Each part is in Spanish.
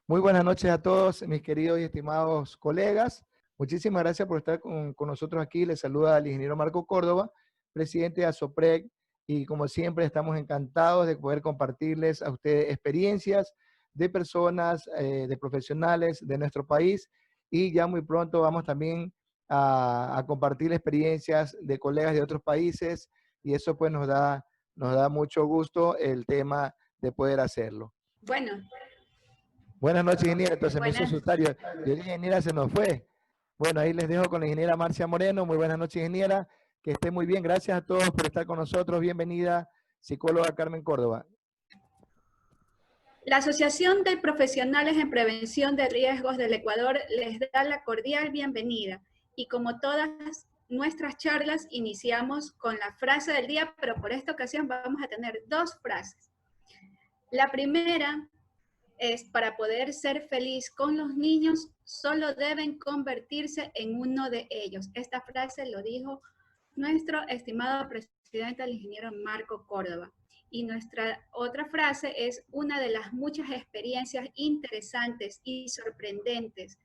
Muy buenas noches a todos, mis queridos y estimados colegas. Muchísimas gracias por estar con nosotros aquí. Les saluda el ingeniero Marco Córdoba, presidente de ASOPREC, y como siempre estamos encantados de poder compartirles a ustedes experiencias de personas, de profesionales de nuestro país, y ya muy pronto vamos también a compartir experiencias de colegas de otros países, y eso pues nos da mucho gusto el tema de poder hacerlo. Bueno. Buenas noches, ingeniera. Entonces me hizo asustar. Yo dije, ingeniera, se nos fue. Bueno, ahí les dejo con la ingeniera Marcia Moreno. Muy buenas noches, ingeniera. Que esté muy bien. Gracias a todos por estar con nosotros. Bienvenida, psicóloga Carmen Córdoba. La Asociación de Profesionales en Prevención de Riesgos del Ecuador les da la cordial bienvenida. Y como todas nuestras charlas, iniciamos con la frase del día, pero por esta ocasión vamos a tener dos frases. La primera es: para poder ser feliz con los niños, solo deben convertirse en uno de ellos. Esta frase lo dijo nuestro estimado presidente, el ingeniero Marco Córdoba. Y nuestra otra frase es: una de las muchas experiencias interesantes y sorprendentes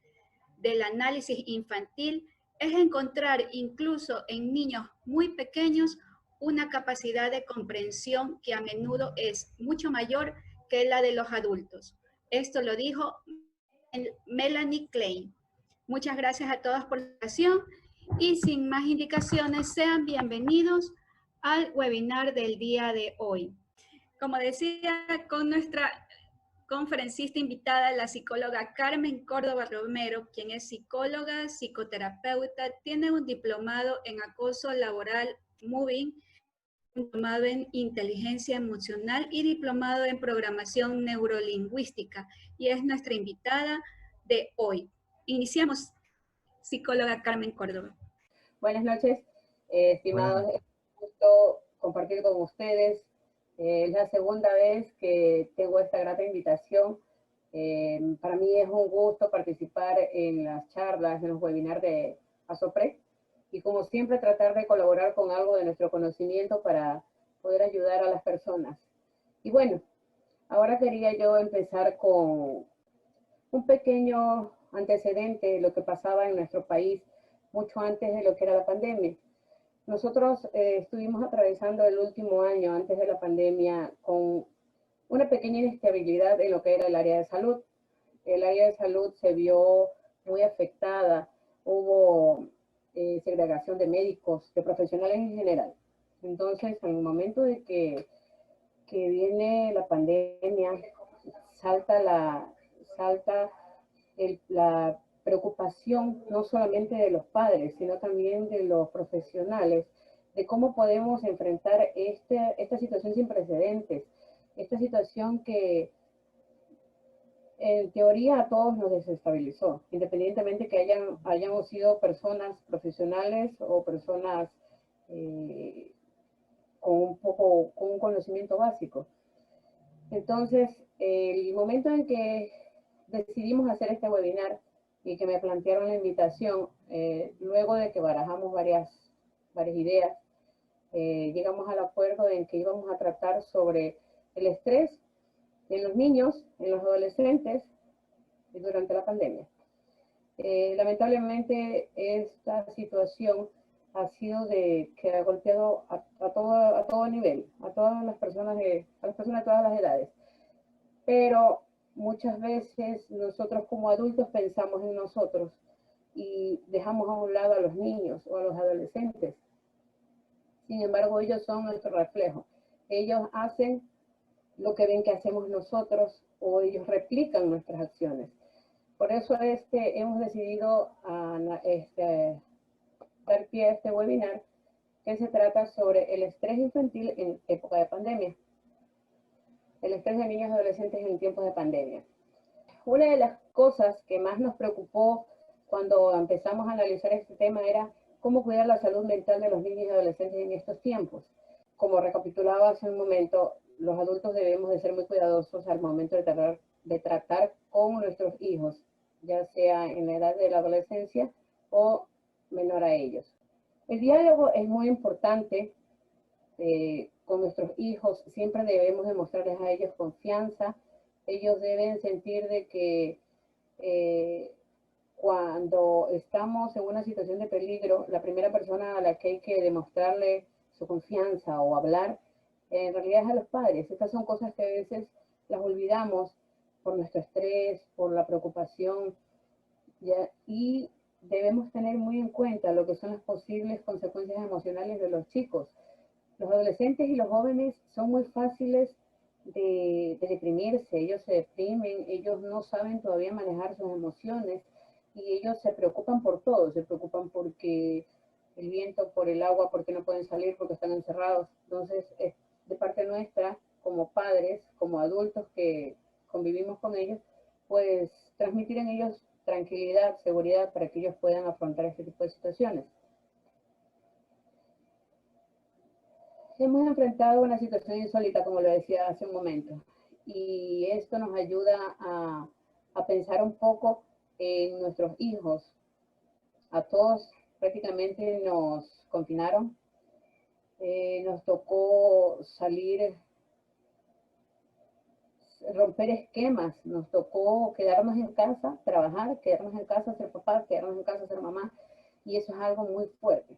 del análisis infantil es encontrar incluso en niños muy pequeños una capacidad de comprensión que a menudo es mucho mayor que la de los adultos. Esto lo dijo Melanie Klein. Muchas gracias a todos por la invitación y sin más indicaciones, sean bienvenidos al webinar del día de hoy. Como decía, con nuestra conferencista invitada, la psicóloga Carmen Córdoba Romero, quien es psicóloga, psicoterapeuta, tiene un diplomado en acoso laboral, Moving, diplomado en inteligencia emocional y diplomado en programación neurolingüística, y es nuestra invitada de hoy. Iniciamos, psicóloga Carmen Córdoba. Buenas noches, estimados. Es un gusto compartir con ustedes. Es la segunda vez que tengo esta grata invitación. Para mí es un gusto participar en las charlas, en los webinars de ASOPREC, y como siempre tratar de colaborar con algo de nuestro conocimiento para poder ayudar a las personas. Y bueno, ahora quería yo empezar con un pequeño antecedente de lo que pasaba en nuestro país mucho antes de lo que era la pandemia. Nosotros estuvimos atravesando el último año antes de la pandemia con una pequeña inestabilidad en lo que era el área de salud. El área de salud se vio muy afectada, hubo segregación de médicos, de profesionales en general. Entonces, en el momento de que viene la pandemia, salta la preocupación no solamente de los padres, sino también de los profesionales, de cómo podemos enfrentar esta situación sin precedentes, esta situación que en teoría a todos nos desestabilizó, independientemente que hayamos sido personas profesionales o personas con un conocimiento básico. Entonces, el momento en que decidimos hacer este webinar y que me plantearon la invitación, luego de que barajamos varias ideas, llegamos al acuerdo en que íbamos a tratar sobre el estrés en los niños, en los adolescentes durante la pandemia. Lamentablemente esta situación ha sido que ha golpeado a todo nivel, a todas las personas de todas las edades. Pero muchas veces nosotros como adultos pensamos en nosotros y dejamos a un lado a los niños o a los adolescentes. Sin embargo, ellos son nuestro reflejo. Ellos hacen lo que ven que hacemos nosotros o ellos replican nuestras acciones. Por eso hemos decidido dar pie a este webinar que se trata sobre el estrés infantil en época de pandemia. El estrés de niños y adolescentes en tiempos de pandemia. Una de las cosas que más nos preocupó cuando empezamos a analizar este tema era cómo cuidar la salud mental de los niños y adolescentes en estos tiempos. Como recapitulaba hace un momento, los adultos debemos de ser muy cuidadosos al momento de tratar con nuestros hijos ya sea en la edad de la adolescencia o menor a ellos. El diálogo es muy importante con nuestros hijos, siempre debemos demostrarles a ellos confianza. Ellos deben sentir de que cuando estamos en una situación de peligro, la primera persona a la que hay que demostrarle su confianza o hablar, en realidad es a los padres. Estas son cosas que a veces las olvidamos por nuestro estrés, por la preocupación, ¿ya? Y debemos tener muy en cuenta lo que son las posibles consecuencias emocionales de los chicos. Los adolescentes y los jóvenes son muy fáciles de deprimirse, ellos se deprimen, ellos no saben todavía manejar sus emociones y ellos se preocupan por todo, se preocupan porque el viento, por el agua, porque no pueden salir, porque están encerrados. Entonces, de parte nuestra, como padres, como adultos que convivimos con ellos, pues transmitir en ellos tranquilidad, seguridad, para que ellos puedan afrontar este tipo de situaciones. Hemos enfrentado una situación insólita, como lo decía hace un momento, y esto nos ayuda a pensar un poco en nuestros hijos. A todos prácticamente nos confinaron, nos tocó salir, romper esquemas, nos tocó quedarnos en casa, trabajar, quedarnos en casa, ser papá, quedarnos en casa, ser mamá, y eso es algo muy fuerte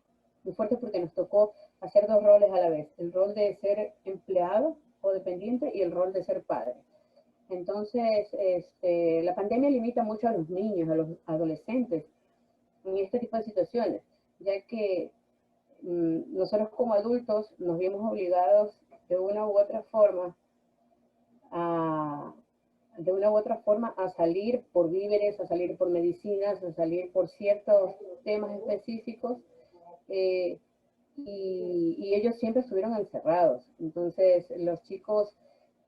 porque nos tocó hacer dos roles a la vez, el rol de ser empleado o dependiente y el rol de ser padre. Entonces, la pandemia limita mucho a los niños, a los adolescentes en este tipo de situaciones, ya que nosotros como adultos nos vimos obligados de una u otra forma a salir por víveres, a salir por medicinas, a salir por ciertos temas específicos, y ellos siempre estuvieron encerrados. Entonces los chicos,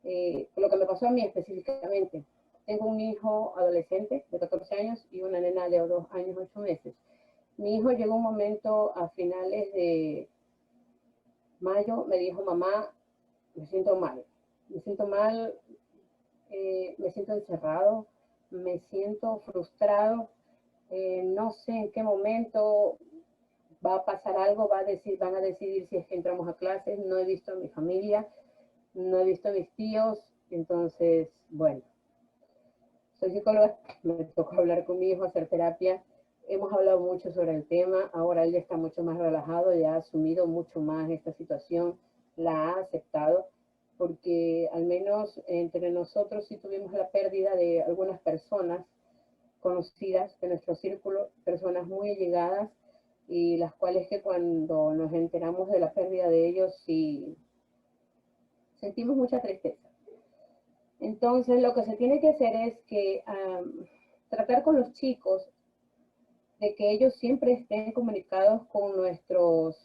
lo que me pasó a mí específicamente, tengo un hijo adolescente de 14 años y una nena de 2 años, 8 meses. Mi hijo llegó un momento a finales de mayo, me dijo: mamá, me siento mal, me siento mal, me siento encerrado, me siento frustrado, no sé en qué momento va a pasar algo, van a decidir si es que entramos a clases, no he visto a mi familia, no he visto a mis tíos. Entonces, bueno, soy psicóloga, me tocó hablar con mi hijo, hacer terapia, hemos hablado mucho sobre el tema, ahora él ya está mucho más relajado, ya ha asumido mucho más esta situación, la ha aceptado, porque al menos entre nosotros sí tuvimos la pérdida de algunas personas conocidas de nuestro círculo, personas muy allegadas, y las cuales que cuando nos enteramos de la pérdida de ellos sí sentimos mucha tristeza. Entonces lo que se tiene que hacer es que tratar con los chicos de que ellos siempre estén comunicados con nuestros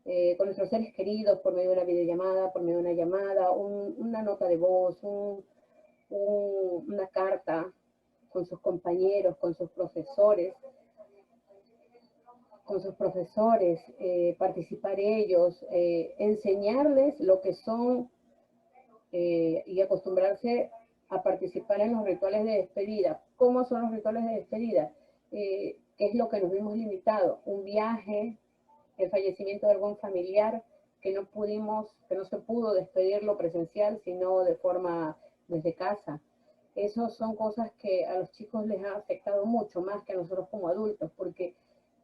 seres queridos por medio de una videollamada, por medio de una llamada, una nota de voz, una carta, con sus compañeros, con sus profesores, participar ellos, enseñarles lo que son y acostumbrarse a participar en los rituales de despedida. ¿Cómo son los rituales de despedida? ¿Qué es lo que nos vimos limitado? Un viaje, el fallecimiento de algún familiar que no se pudo despedirlo presencial, sino de forma desde casa. Esas son cosas que a los chicos les ha afectado mucho más que a nosotros como adultos, porque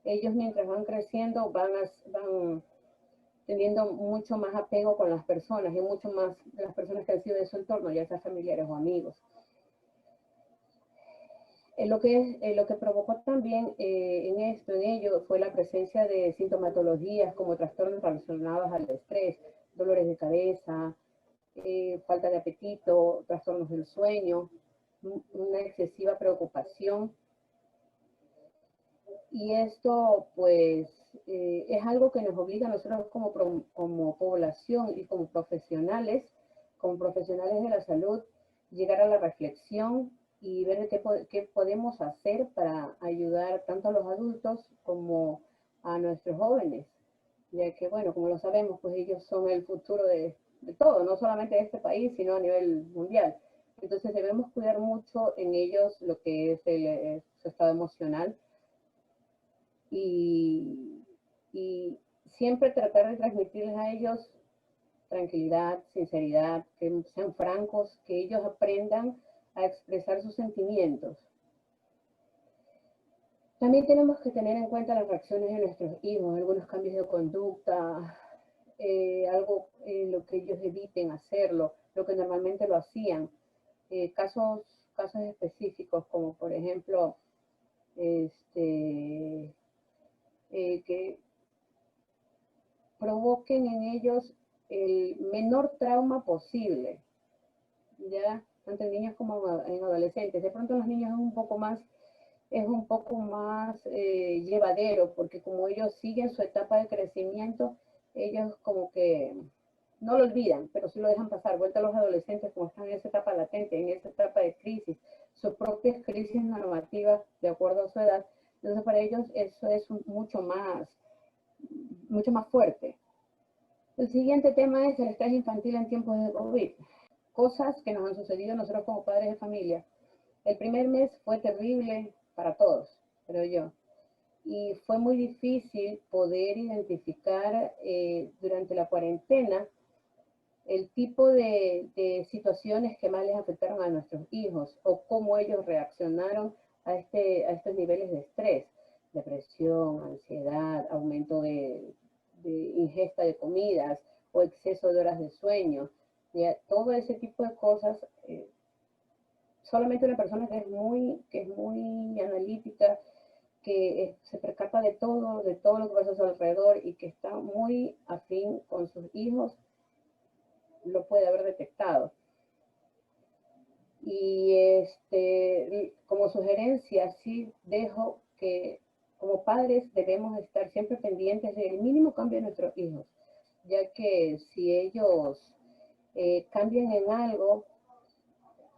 ellos mientras van creciendo van teniendo mucho más apego con las personas y mucho más de las personas que han sido de su entorno, ya sea familiares o amigos. Lo que provocó también en ello fue la presencia de sintomatologías como trastornos relacionados al estrés, dolores de cabeza, falta de apetito, trastornos del sueño, una excesiva preocupación. Y esto pues es algo que nos obliga a nosotros como población y como profesionales de la salud, llegar a la reflexión y ver qué podemos hacer para ayudar tanto a los adultos como a nuestros jóvenes, ya que, bueno, como lo sabemos, pues ellos son el futuro de todo, no solamente de este país, sino a nivel mundial. Entonces debemos cuidar mucho en ellos lo que es su estado emocional y siempre tratar de transmitirles a ellos tranquilidad, sinceridad, que sean francos, que ellos aprendan a expresar sus sentimientos. También tenemos que tener en cuenta las reacciones de nuestros hijos, algunos cambios de conducta, algo en lo que ellos eviten hacerlo, lo que normalmente lo hacían. Casos específicos como por ejemplo que provoquen en ellos el menor trauma posible, ya tanto en niños como en adolescentes. De pronto en los niños es un poco más llevadero, porque como ellos siguen su etapa de crecimiento, ellos como que no lo olvidan, pero sí lo dejan pasar. Vuelta a los adolescentes, como están en esa etapa latente, en esa etapa de crisis, sus propias crisis normativas de acuerdo a su edad. Entonces para ellos eso es mucho más fuerte. El siguiente tema es el estrés infantil en tiempos de COVID. Cosas que nos han sucedido nosotros como padres de familia. El primer mes fue terrible para todos, creo yo. Y fue muy difícil poder identificar durante la cuarentena el tipo de situaciones que más les afectaron a nuestros hijos o cómo ellos reaccionaron a estos niveles de estrés, depresión, ansiedad, aumento de ingesta de comidas o exceso de horas de sueño. ¿Ya? Todo ese tipo de cosas, solamente una persona que es muy analítica, que se percata de todo lo que pasa a su alrededor y que está muy afín con sus hijos, lo puede haber detectado. Y como sugerencia, sí dejo que como padres debemos estar siempre pendientes del mínimo cambio de nuestros hijos, ya que si ellos cambian en algo,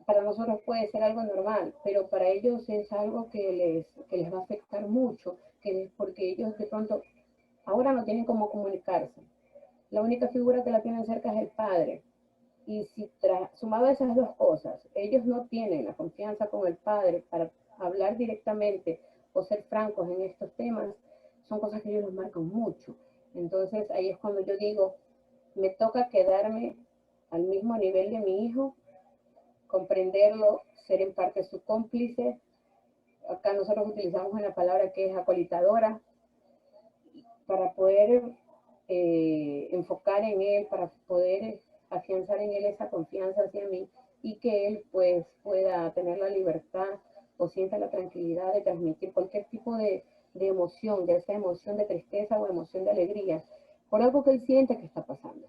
para nosotros puede ser algo normal, pero para ellos es algo que les va a afectar mucho, porque ellos de pronto ahora no tienen cómo comunicarse. La única figura que la tienen cerca es el padre. Y si sumado a esas dos cosas, ellos no tienen la confianza con el padre para hablar directamente o ser francos en estos temas, son cosas que ellos los marcan mucho. Entonces ahí es cuando yo digo, me toca quedarme al mismo nivel de mi hijo, comprenderlo, ser en parte su cómplice. Acá nosotros utilizamos una palabra que es acolitadora, para poder enfocar en él, para poder afianzar en él esa confianza hacia mí y que él pues pueda tener la libertad o sienta la tranquilidad de transmitir cualquier tipo de emoción, ya sea emoción de tristeza o emoción de alegría, por algo que él siente que está pasando.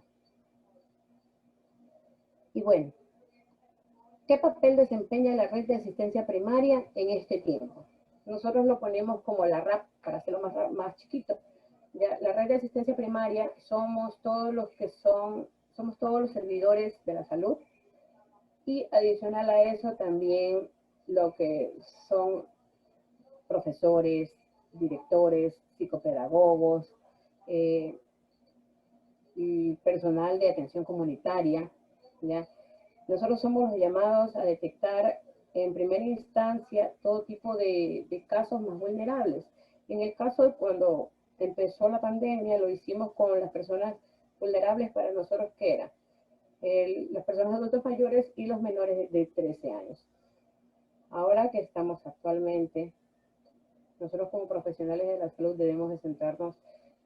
Y bueno, ¿qué papel desempeña la red de asistencia primaria en este tiempo? Nosotros lo ponemos como la RAP, para hacerlo más chiquito. Ya, la red de asistencia primaria somos todos los servidores de la salud y adicional a eso también lo que son profesores, directores, psicopedagogos, y personal de atención comunitaria, ¿ya? Nosotros somos los llamados a detectar en primera instancia todo tipo de casos más vulnerables. En el caso de cuando empezó la pandemia, lo hicimos con las personas vulnerables para nosotros, que eran las personas adultos mayores y los menores de 13 años. Ahora que estamos actualmente, nosotros como profesionales de la salud debemos de centrarnos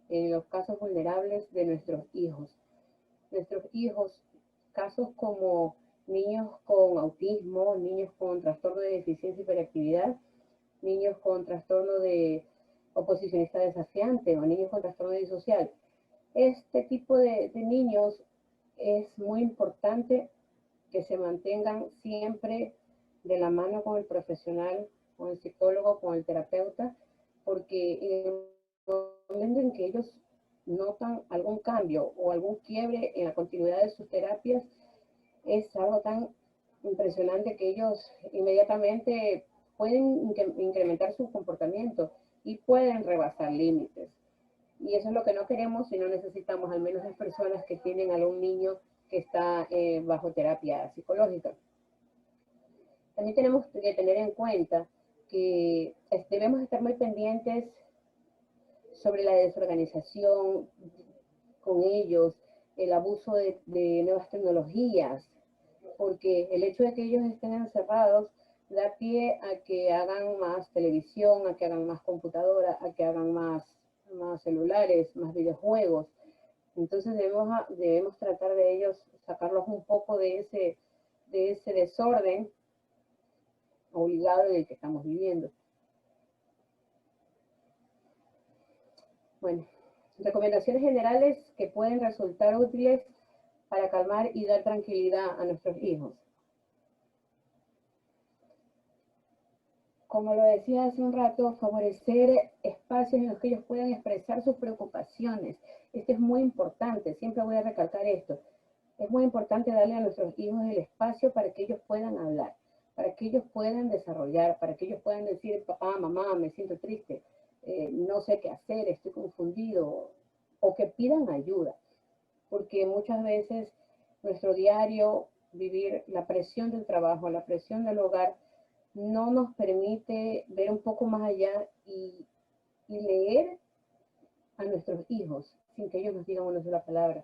en los casos vulnerables de nuestros hijos. Nuestros hijos, casos como niños con autismo, niños con trastorno de deficiencia y hiperactividad, niños con trastorno de oposicionista desafiante o niños con trastorno disocial. Este tipo de niños es muy importante que se mantengan siempre de la mano con el profesional, con el psicólogo, con el terapeuta, porque en el momento en que ellos notan algún cambio o algún quiebre en la continuidad de sus terapias, es algo tan impresionante que ellos inmediatamente pueden incrementar su comportamiento y pueden rebasar límites. Y eso es lo que no queremos, y no necesitamos al menos las personas que tienen algún niño que está bajo terapia psicológica. también tenemos que tener en cuenta que debemos estar muy pendientes sobre la desorganización con ellos, el abuso de nuevas tecnologías, porque el hecho de que ellos estén encerrados da pie a que hagan más televisión, a que hagan más computadora, a que hagan más celulares, más videojuegos. Entonces debemos tratar de ellos, sacarlos un poco de ese desorden obligado en el que estamos viviendo. Bueno, recomendaciones generales que pueden resultar útiles para calmar y dar tranquilidad a nuestros hijos. Como lo decía hace un rato, favorecer espacios en los que ellos puedan expresar sus preocupaciones. Esto es muy importante, siempre voy a recalcar esto. Es muy importante darle a nuestros hijos el espacio para que ellos puedan hablar, para que ellos puedan desarrollar, para que ellos puedan decir, papá, mamá, me siento triste, no sé qué hacer, estoy confundido, o que pidan ayuda. Porque muchas veces nuestro diario vivir, la presión del trabajo, la presión del hogar, no nos permite ver un poco más allá y leer a nuestros hijos sin que ellos nos digan una sola palabra.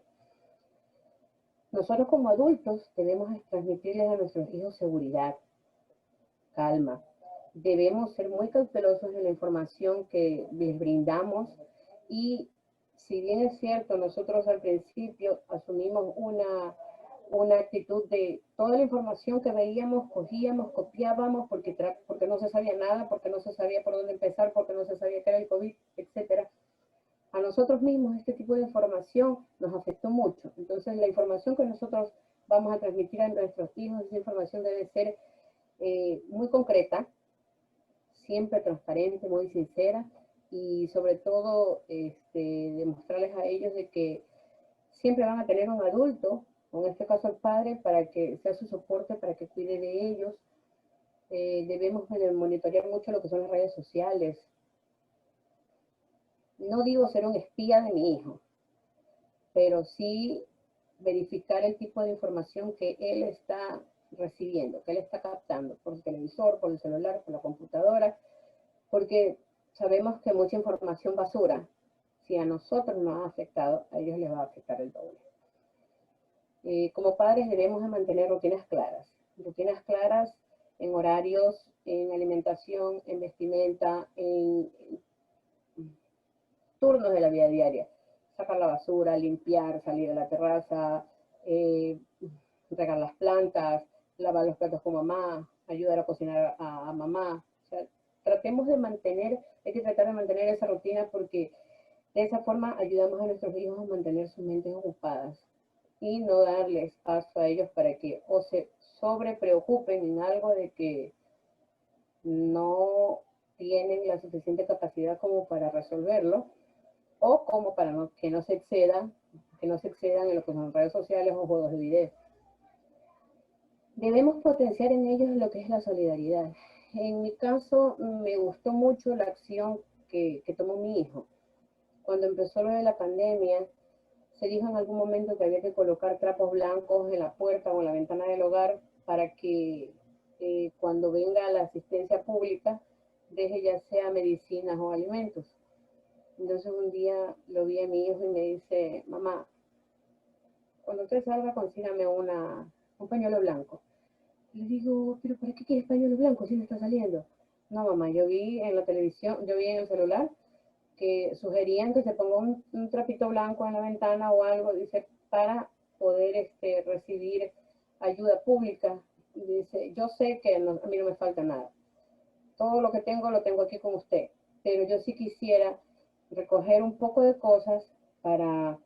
Nosotros como adultos debemos transmitirles a nuestros hijos seguridad, calma. Debemos ser muy cautelosos en la información que les brindamos y si bien es cierto, nosotros al principio asumimos una actitud de toda la información que veíamos, cogíamos, copiábamos, porque no se sabía nada, porque no se sabía por dónde empezar, porque no se sabía qué era el COVID, etc. A nosotros mismos este tipo de información nos afectó mucho. Entonces la información que nosotros vamos a transmitir a nuestros hijos, esa información debe ser muy concreta, siempre transparente, muy sincera, y sobre todo demostrarles a ellos de que siempre van a tener un adulto, en este caso el padre, para que sea su soporte, para que cuide de ellos. Debemos monitorear mucho lo que son las redes sociales. No digo ser un espía de mi hijo, pero sí verificar el tipo de información que él está recibiendo, que él está captando, por el televisor, por el celular, por la computadora, porque sabemos que mucha información basura, si a nosotros nos ha afectado, a ellos les va a afectar el doble. Como padres debemos de mantener rutinas claras en horarios, en alimentación, en vestimenta, en turnos de la vida diaria. Sacar la basura, limpiar, salir a la terraza, regar las plantas, lavar los platos con mamá, ayudar a cocinar a mamá. O sea, hay que tratar de mantener esa rutina porque de esa forma ayudamos a nuestros hijos a mantener sus mentes ocupadas y no darles paso a ellos para que o se sobrepreocupen en algo de que no tienen la suficiente capacidad como para resolverlo o como para que no se excedan en lo que son redes sociales o juegos de video. Debemos potenciar en ellos lo que es la solidaridad. En mi caso, me gustó mucho la acción que tomó mi hijo. Cuando empezó lo de la pandemia, se dijo en algún momento que había que colocar trapos blancos en la puerta o en la ventana del hogar para que cuando venga la asistencia pública, deje ya sea medicinas o alimentos. Entonces un día lo vi a mi hijo y me dice, mamá, cuando usted salga consígame un pañuelo blanco. Le digo, pero ¿para qué quieres pañuelo blanco si no está saliendo? No, mamá, yo vi en la televisión, yo vi en el celular que sugerían que se ponga un trapito blanco en la ventana o algo, dice, para poder recibir ayuda pública. Y dice, yo sé que a mí no me falta nada. Todo lo que tengo lo tengo aquí con usted, pero yo sí quisiera recoger un poco de cosas para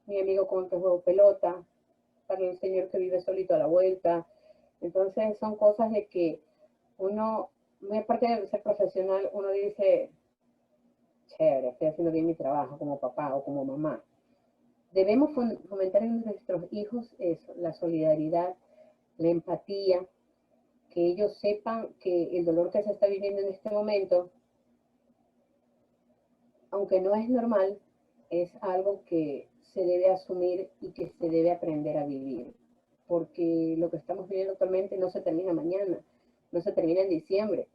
mi amigo con el que juego pelota, para el señor que vive solito a la vuelta. Entonces son cosas de que uno, muy aparte de ser profesional, uno dice, chévere, estoy haciendo bien mi trabajo como papá o como mamá. Debemos fomentar en nuestros hijos eso, la solidaridad, la empatía, que ellos sepan que el dolor que se está viviendo en este momento, aunque no es normal, es algo que se debe asumir y que se debe aprender a vivir. Porque lo que estamos viviendo actualmente no se termina mañana. no se termina en diciembre.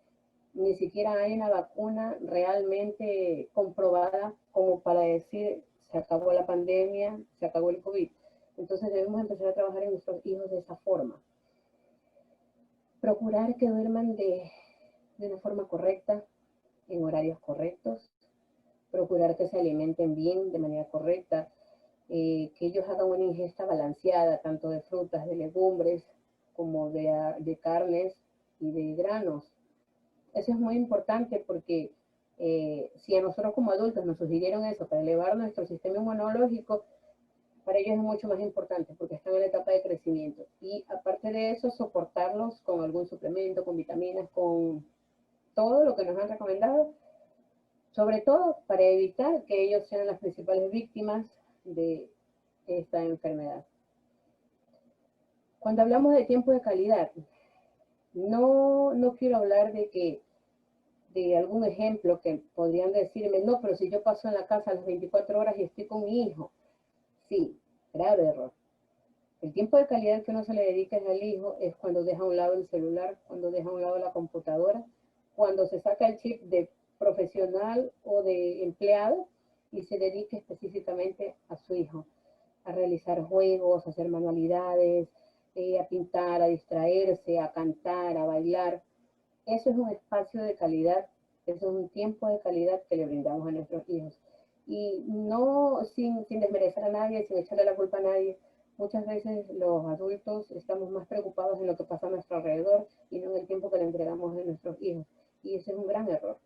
Ni siquiera hay una vacuna realmente comprobada como para decir se acabó la pandemia, se acabó el COVID. Entonces debemos empezar a trabajar en nuestros hijos de esa forma. Procurar que duerman de una forma correcta, en horarios correctos. Procurar que se alimenten bien, de manera correcta. Que ellos hagan una ingesta balanceada, tanto de frutas, de legumbres, como de carnes y de granos. Eso es muy importante porque si a nosotros como adultos nos sugirieron eso para elevar nuestro sistema inmunológico, para ellos es mucho más importante porque están en la etapa de crecimiento. Y aparte de eso, soportarlos con algún suplemento, con vitaminas, con todo lo que nos han recomendado, sobre todo para evitar que ellos sean las principales víctimas de esta enfermedad. Cuando hablamos de tiempo de calidad, no quiero hablar de algún ejemplo que podrían decirme, no, pero si yo paso en la casa las 24 horas y estoy con mi hijo. Sí, grave error. El tiempo de calidad que uno se le dedica al hijo es cuando deja a un lado el celular, cuando deja a un lado la computadora, cuando se saca el chip de profesional o de empleado y se dedica específicamente a su hijo, a realizar juegos, a hacer manualidades, a pintar, a distraerse, a cantar, a bailar. Eso es un espacio de calidad, eso es un tiempo de calidad que le brindamos a nuestros hijos. Y no sin desmerecer a nadie, sin echarle la culpa a nadie. Muchas veces los adultos estamos más preocupados en lo que pasa a nuestro alrededor y no en el tiempo que le entregamos a nuestros hijos. Y ese es un gran error.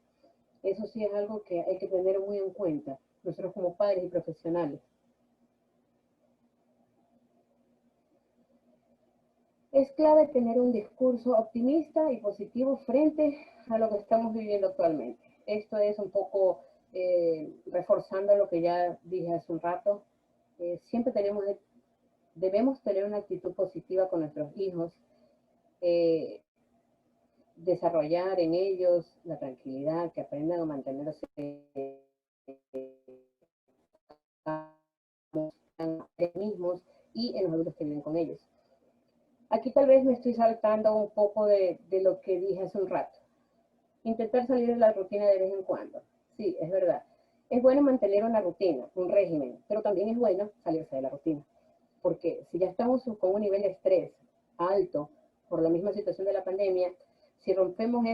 Eso sí es algo que hay que tener muy en cuenta, nosotros como padres y profesionales. Es clave tener un discurso optimista y positivo frente a lo que estamos viviendo actualmente. Esto es un poco reforzando lo que ya dije hace un rato. Siempre debemos tener una actitud positiva con nuestros hijos, desarrollar en ellos la tranquilidad, que aprendan a mantenerse mismos y en los adultos que viven con ellos. Aquí tal vez me estoy saltando un poco de lo que dije hace un rato. Intentar salir de la rutina de vez en cuando. Sí, es verdad. Es bueno mantener una rutina, un régimen, pero también es bueno salirse de la rutina. Porque si ya estamos con un nivel de estrés alto por la misma situación de la pandemia, si rompemos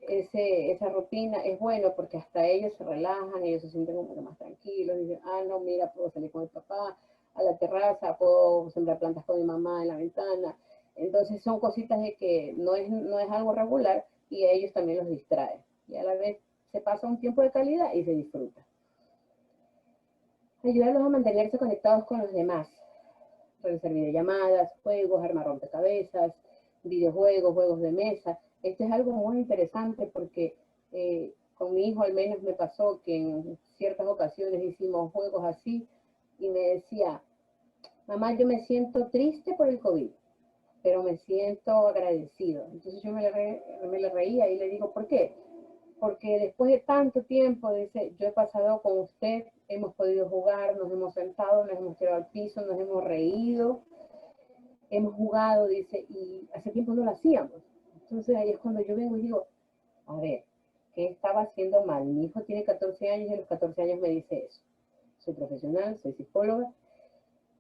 esa rutina, es bueno porque hasta ellos se relajan, ellos se sienten un poco más tranquilos, dicen, ah, no, mira, puedo salir con el papá a la terraza, puedo sembrar plantas con mi mamá en la ventana. Entonces son cositas de que no es algo regular y a ellos también los distrae. Y a la vez se pasa un tiempo de calidad y se disfruta. Ayudarlos a mantenerse conectados con los demás. Realizar videollamadas, juegos, armar rompecabezas, videojuegos, juegos de mesa. Esto es algo muy interesante porque con mi hijo al menos me pasó que en ciertas ocasiones hicimos juegos así y me decía, mamá, yo me siento triste por el COVID, pero me siento agradecido. Entonces yo me le reía y le digo, ¿por qué? Porque después de tanto tiempo, dice, yo he pasado con usted, hemos podido jugar, nos hemos sentado, nos hemos tirado al piso, nos hemos reído, hemos jugado, dice, y hace tiempo no lo hacíamos. Entonces ahí es cuando yo vengo y digo, a ver, ¿qué estaba haciendo mal? Mi hijo tiene 14 años y a los 14 años me dice eso. Soy profesional, soy psicóloga.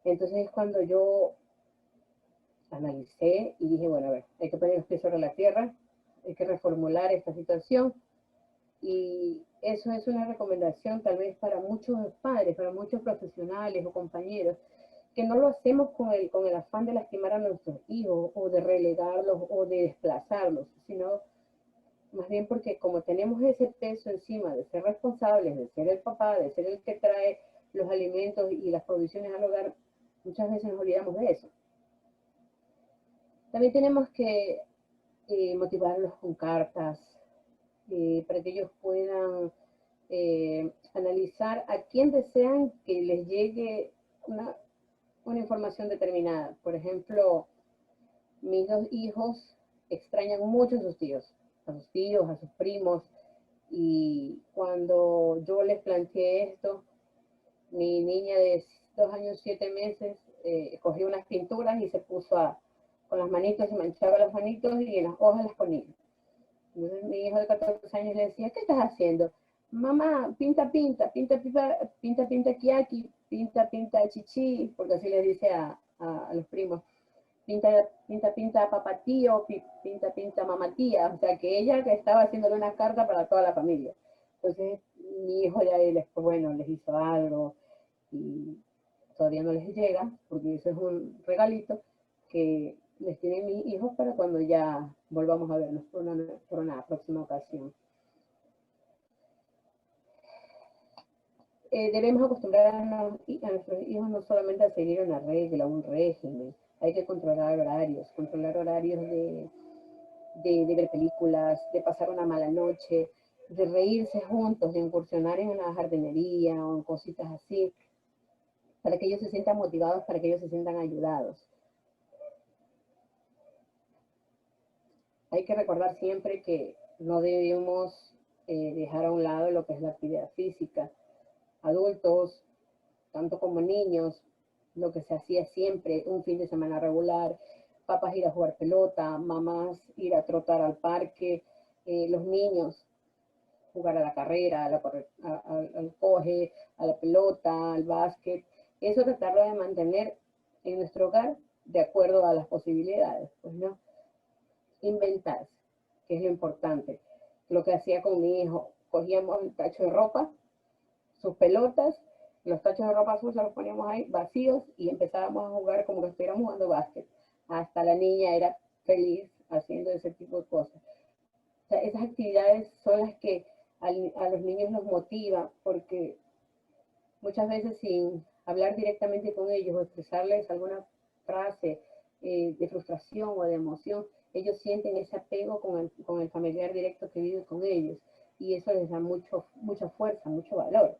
Entonces es cuando yo analicé y dije, bueno, a ver, hay que poner los pies sobre la tierra, hay que reformular esta situación. Y eso es una recomendación tal vez para muchos padres, para muchos profesionales o compañeros, que no lo hacemos con el afán de lastimar a nuestros hijos o de relegarlos o de desplazarlos, sino más bien porque como tenemos ese peso encima de ser responsables, de ser el papá, de ser el que trae los alimentos y las provisiones al hogar, muchas veces nos olvidamos de eso. También tenemos que motivarlos con cartas, para que ellos puedan analizar a quién desean que les llegue una información determinada. Por ejemplo, mis dos hijos extrañan mucho a sus tíos, a sus primos, y cuando yo les planteé esto, mi niña de 2 años 7 meses cogió unas pinturas y se puso a con las manitos, se manchaba las manitos y en las hojas las ponía. Entonces mi hijo de 14 años le decía, ¿qué estás haciendo? Mamá, pinta, pinta, pinta, pinta, pinta, pinta, kiaki, pinta, pinta, chichi, porque así le dice a los primos. Pinta, pinta, pinta, papatío, pinta, pinta, mamatía. O sea, que ella que estaba haciéndole una carta para toda la familia. Entonces, mi hijo ya después, bueno, les hizo algo y todavía no les llega, porque eso es un regalito que les tienen mis hijos para cuando ya volvamos a vernos por una próxima ocasión. Debemos acostumbrar a nuestros hijos no solamente a seguir una regla, un régimen. Hay que controlar horarios de ver películas, de pasar una mala noche, de reírse juntos, de incursionar en una jardinería o en cositas así, para que ellos se sientan motivados, para que ellos se sientan ayudados. Hay que recordar siempre que no debemos dejar a un lado lo que es la actividad física. Adultos, tanto como niños, lo que se hacía siempre, un fin de semana regular, papás ir a jugar pelota, mamás ir a trotar al parque, los niños jugar a la carrera, al coge, a la pelota, al básquet. Eso tratarlo de mantener en nuestro hogar de acuerdo a las posibilidades, pues no. Inventarse, que es lo importante. Lo que hacía con mi hijo, cogíamos el tacho de ropa, sus pelotas, los tachos de ropa sucia los poníamos ahí vacíos y empezábamos a jugar como que estuviéramos jugando básquet. Hasta la niña era feliz haciendo ese tipo de cosas. O sea, esas actividades son las que a los niños los motiva, porque muchas veces sin hablar directamente con ellos o expresarles alguna frase de frustración o de emoción, ellos sienten ese apego con el familiar directo que vive con ellos y eso les da mucha fuerza, mucho valor.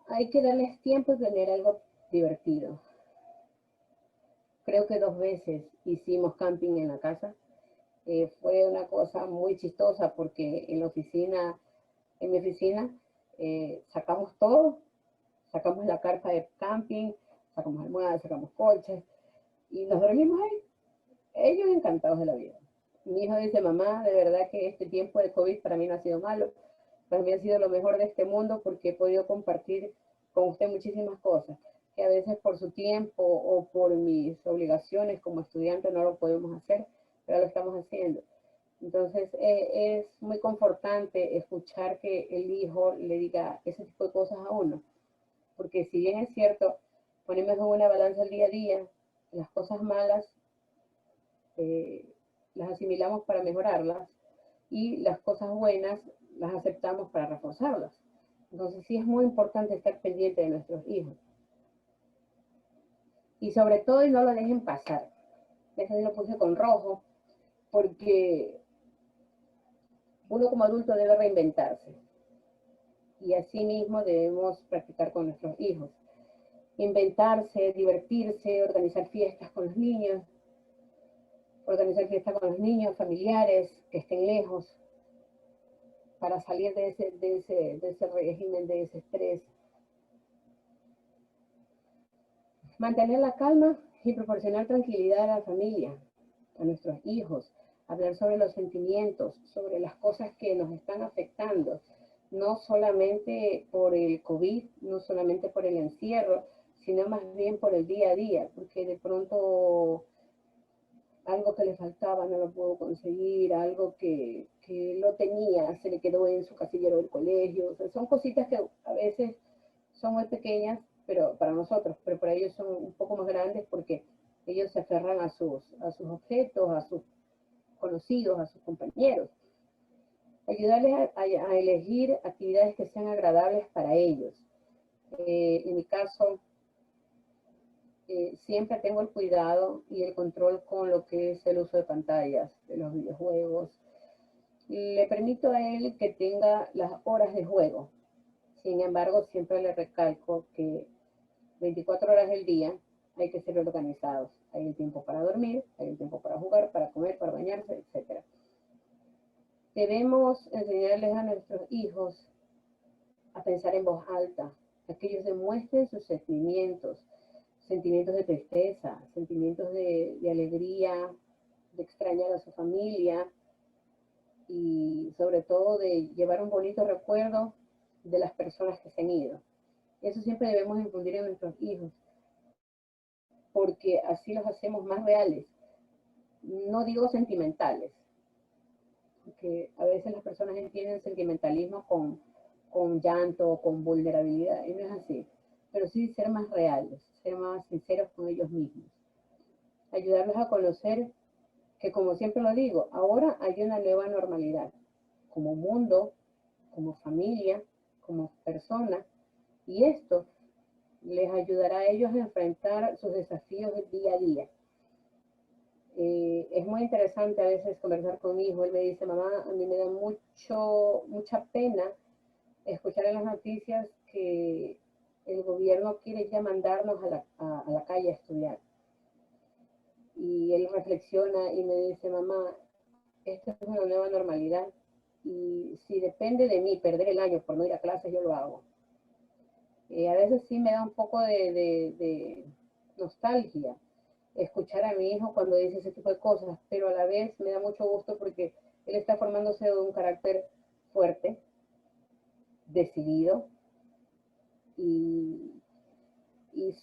Hay que darles tiempo y tener algo divertido. Creo que 2 veces hicimos camping en la casa. Fue una cosa muy chistosa porque en mi oficina, sacamos todo, sacamos la carpa de camping, sacamos almohadas, sacamos colchas y nos dormimos ahí. Ellos encantados de la vida. Mi hijo dice, mamá, de verdad que este tiempo de COVID para mí no ha sido malo, para mí ha sido lo mejor de este mundo porque he podido compartir con usted muchísimas cosas que a veces por su tiempo o por mis obligaciones como estudiante no lo podemos hacer, pero lo estamos haciendo. Entonces es muy confortante escuchar que el hijo le diga ese tipo de cosas a uno, porque si bien es cierto, ponemos en una balanza el día a día, las cosas malas las asimilamos para mejorarlas y las cosas buenas las aceptamos para reforzarlas. Entonces sí es muy importante estar pendiente de nuestros hijos. Y sobre todo, y no lo dejen pasar. Eso lo puse con rojo, porque uno como adulto debe reinventarse. Y así mismo debemos practicar con nuestros hijos. Inventarse, divertirse, organizar fiestas con los niños, familiares que estén lejos, para salir de ese régimen, de ese estrés. Mantener la calma y proporcionar tranquilidad a la familia, a nuestros hijos, hablar sobre los sentimientos, sobre las cosas que nos están afectando, no solamente por el COVID, no solamente por el encierro, sino más bien por el día a día, porque de pronto algo que le faltaba no lo pudo conseguir, algo que lo tenía, se le quedó en su casillero del colegio. O sea, son cositas que a veces son muy pequeñas pero para nosotros, pero para ellos son un poco más grandes porque ellos se aferran a sus objetos, a sus conocidos, a sus compañeros. Ayudarles a elegir actividades que sean agradables para ellos. En mi caso, siempre tengo el cuidado y el control con lo que es el uso de pantallas, de los videojuegos. Le permito a él que tenga las horas de juego. Sin embargo, siempre le recalco que 24 horas del día hay que ser organizados. Hay un tiempo para dormir, hay un tiempo para jugar, para comer, para bañarse, etc. Debemos enseñarles a nuestros hijos a pensar en voz alta, a que ellos demuestren sus sentimientos, sentimientos de tristeza, sentimientos de alegría, de extrañar a su familia y sobre todo de llevar un bonito recuerdo de las personas que se han ido. Eso siempre debemos infundir en nuestros hijos, porque así los hacemos más reales. No digo sentimentales, porque a veces las personas entienden sentimentalismo con llanto, con vulnerabilidad, y no es así. Pero sí ser más reales, ser más sinceros con ellos mismos. Ayudarlos a conocer que, como siempre lo digo, ahora hay una nueva normalidad, como mundo, como familia, como persona, y esto les ayudará a ellos a enfrentar sus desafíos del día a día. Es muy interesante a veces conversar con mi hijo. Él me dice, mamá, a mí me da mucha pena escuchar en las noticias que el gobierno quiere ya mandarnos a la calle a estudiar. Y él reflexiona y me dice, mamá, esto es una nueva normalidad y si depende de mí perder el año por no ir a clases, yo lo hago. A veces sí me da un poco de nostalgia escuchar a mi hijo cuando dice ese tipo de cosas, pero a la vez me da mucho gusto porque él está formándose de un carácter fuerte, decidido y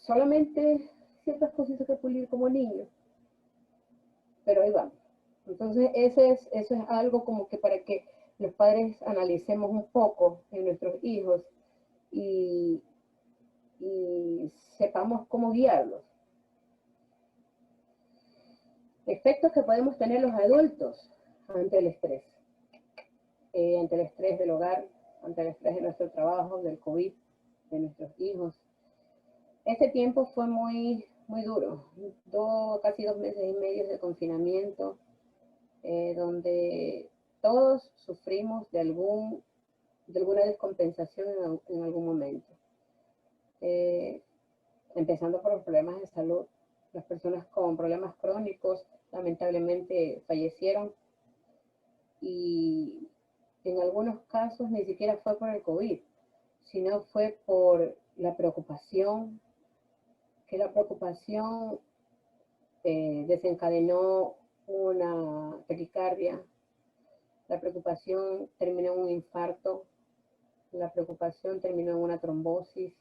solamente ciertas cosas que pulir como niño, pero ahí vamos. Entonces eso es algo como que para que los padres analicemos un poco en nuestros hijos y sepamos cómo guiarlos. Efectos que podemos tener los adultos ante el estrés. Ante el estrés del hogar, ante el estrés de nuestro trabajo, del COVID, de nuestros hijos. Este tiempo fue muy duro. Casi 2 meses y medio de confinamiento, donde todos sufrimos de alguna descompensación en algún momento. Empezando por los problemas de salud. Las personas con problemas crónicos lamentablemente fallecieron y en algunos casos ni siquiera fue por el COVID, sino fue por la preocupación, que la preocupación desencadenó una taquicardia, la preocupación terminó en un infarto, la preocupación terminó en una trombosis,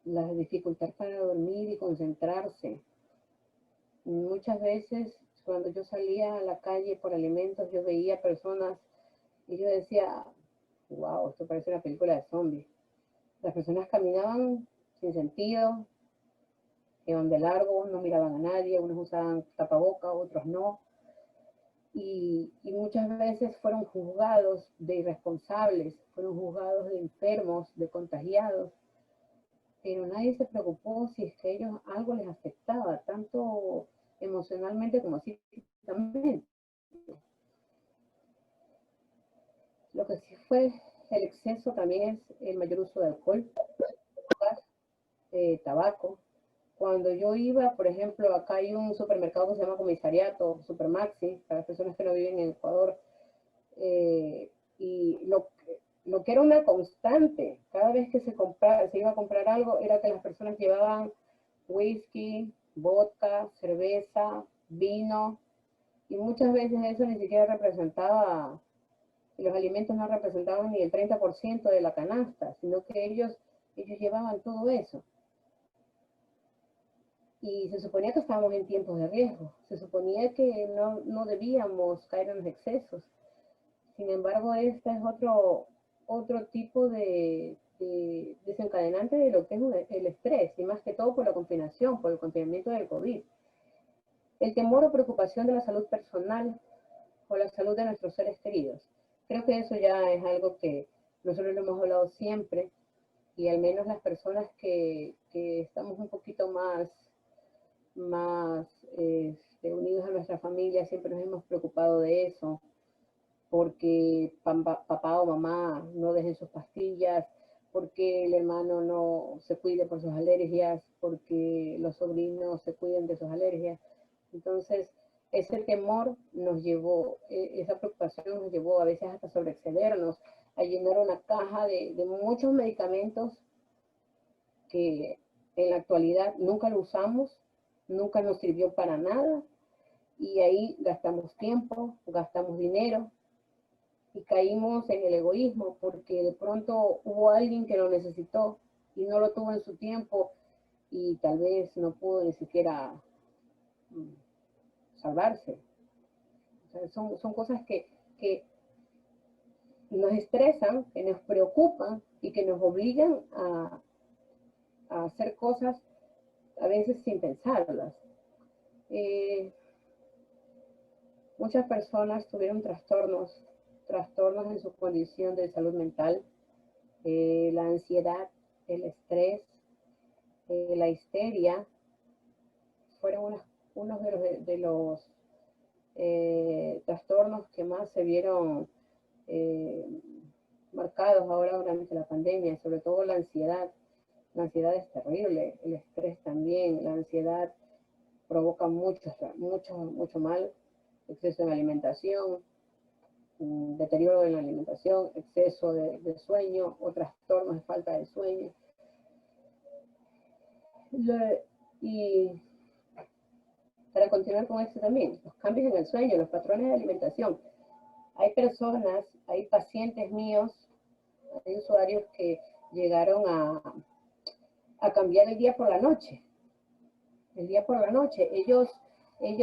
la dificultad para dormir y concentrarse. Muchas veces cuando yo salía a la calle por alimentos, yo veía personas y yo decía, wow, esto parece una película de zombies. Las personas caminaban sin sentido, iban de largo, no miraban a nadie, unos usaban tapaboca, otros no. Y muchas veces fueron juzgados de irresponsables, fueron juzgados de enfermos, de contagiados, pero nadie se preocupó si es que a ellos algo les afectaba, tanto emocionalmente como físicamente. Lo que sí fue el exceso también es el mayor uso de alcohol, tabaco. Cuando yo iba, por ejemplo, acá hay un supermercado que se llama Comisariato, Supermaxi, para las personas que no viven en Ecuador, y lo que era una constante, cada vez que se iba a comprar algo, era que las personas llevaban whisky, vodka, cerveza, vino, y muchas veces eso ni siquiera representaba, los alimentos no representaban ni el 30% de la canasta, sino que ellos llevaban todo eso. Y se suponía que estábamos en tiempos de riesgo, se suponía que no debíamos caer en los excesos. Sin embargo, este es otro tipo de desencadenante de lo que es el estrés, y más que todo por la confinación, por el confinamiento del COVID. El temor o preocupación de la salud personal o la salud de nuestros seres queridos. Creo que eso ya es algo que nosotros lo hemos hablado siempre, y al menos las personas que estamos un poquito más unidos a nuestra familia, siempre nos hemos preocupado de eso, porque papá o mamá no dejen sus pastillas, porque el hermano no se cuide por sus alergias, porque los sobrinos se cuiden de sus alergias. Entonces, ese temor nos llevó, esa preocupación nos llevó a veces hasta sobreexcedernos, a llenar una caja de muchos medicamentos que En la actualidad nunca lo usamos, nunca nos sirvió para nada y ahí gastamos tiempo, gastamos dinero y caímos en el egoísmo porque de pronto hubo alguien que lo necesitó y no lo tuvo en su tiempo y tal vez no pudo ni siquiera salvarse. O sea, son cosas que nos estresan, que nos preocupan y que nos obligan a hacer cosas a veces sin pensarlas. Muchas personas tuvieron trastornos en su condición de salud mental, la ansiedad, el estrés, la histeria, fueron unos de los trastornos que más se vieron marcados ahora durante la pandemia, sobre todo la ansiedad. La ansiedad es terrible, el estrés también, la ansiedad provoca mucho mal, exceso en alimentación, deterioro en la alimentación, exceso de sueño o trastornos de falta de sueño. Y para continuar con esto también, los cambios en el sueño, los patrones de alimentación. Hay personas, hay pacientes míos, hay usuarios que llegaron a cambiar el día por la noche. El día por la noche. Ellos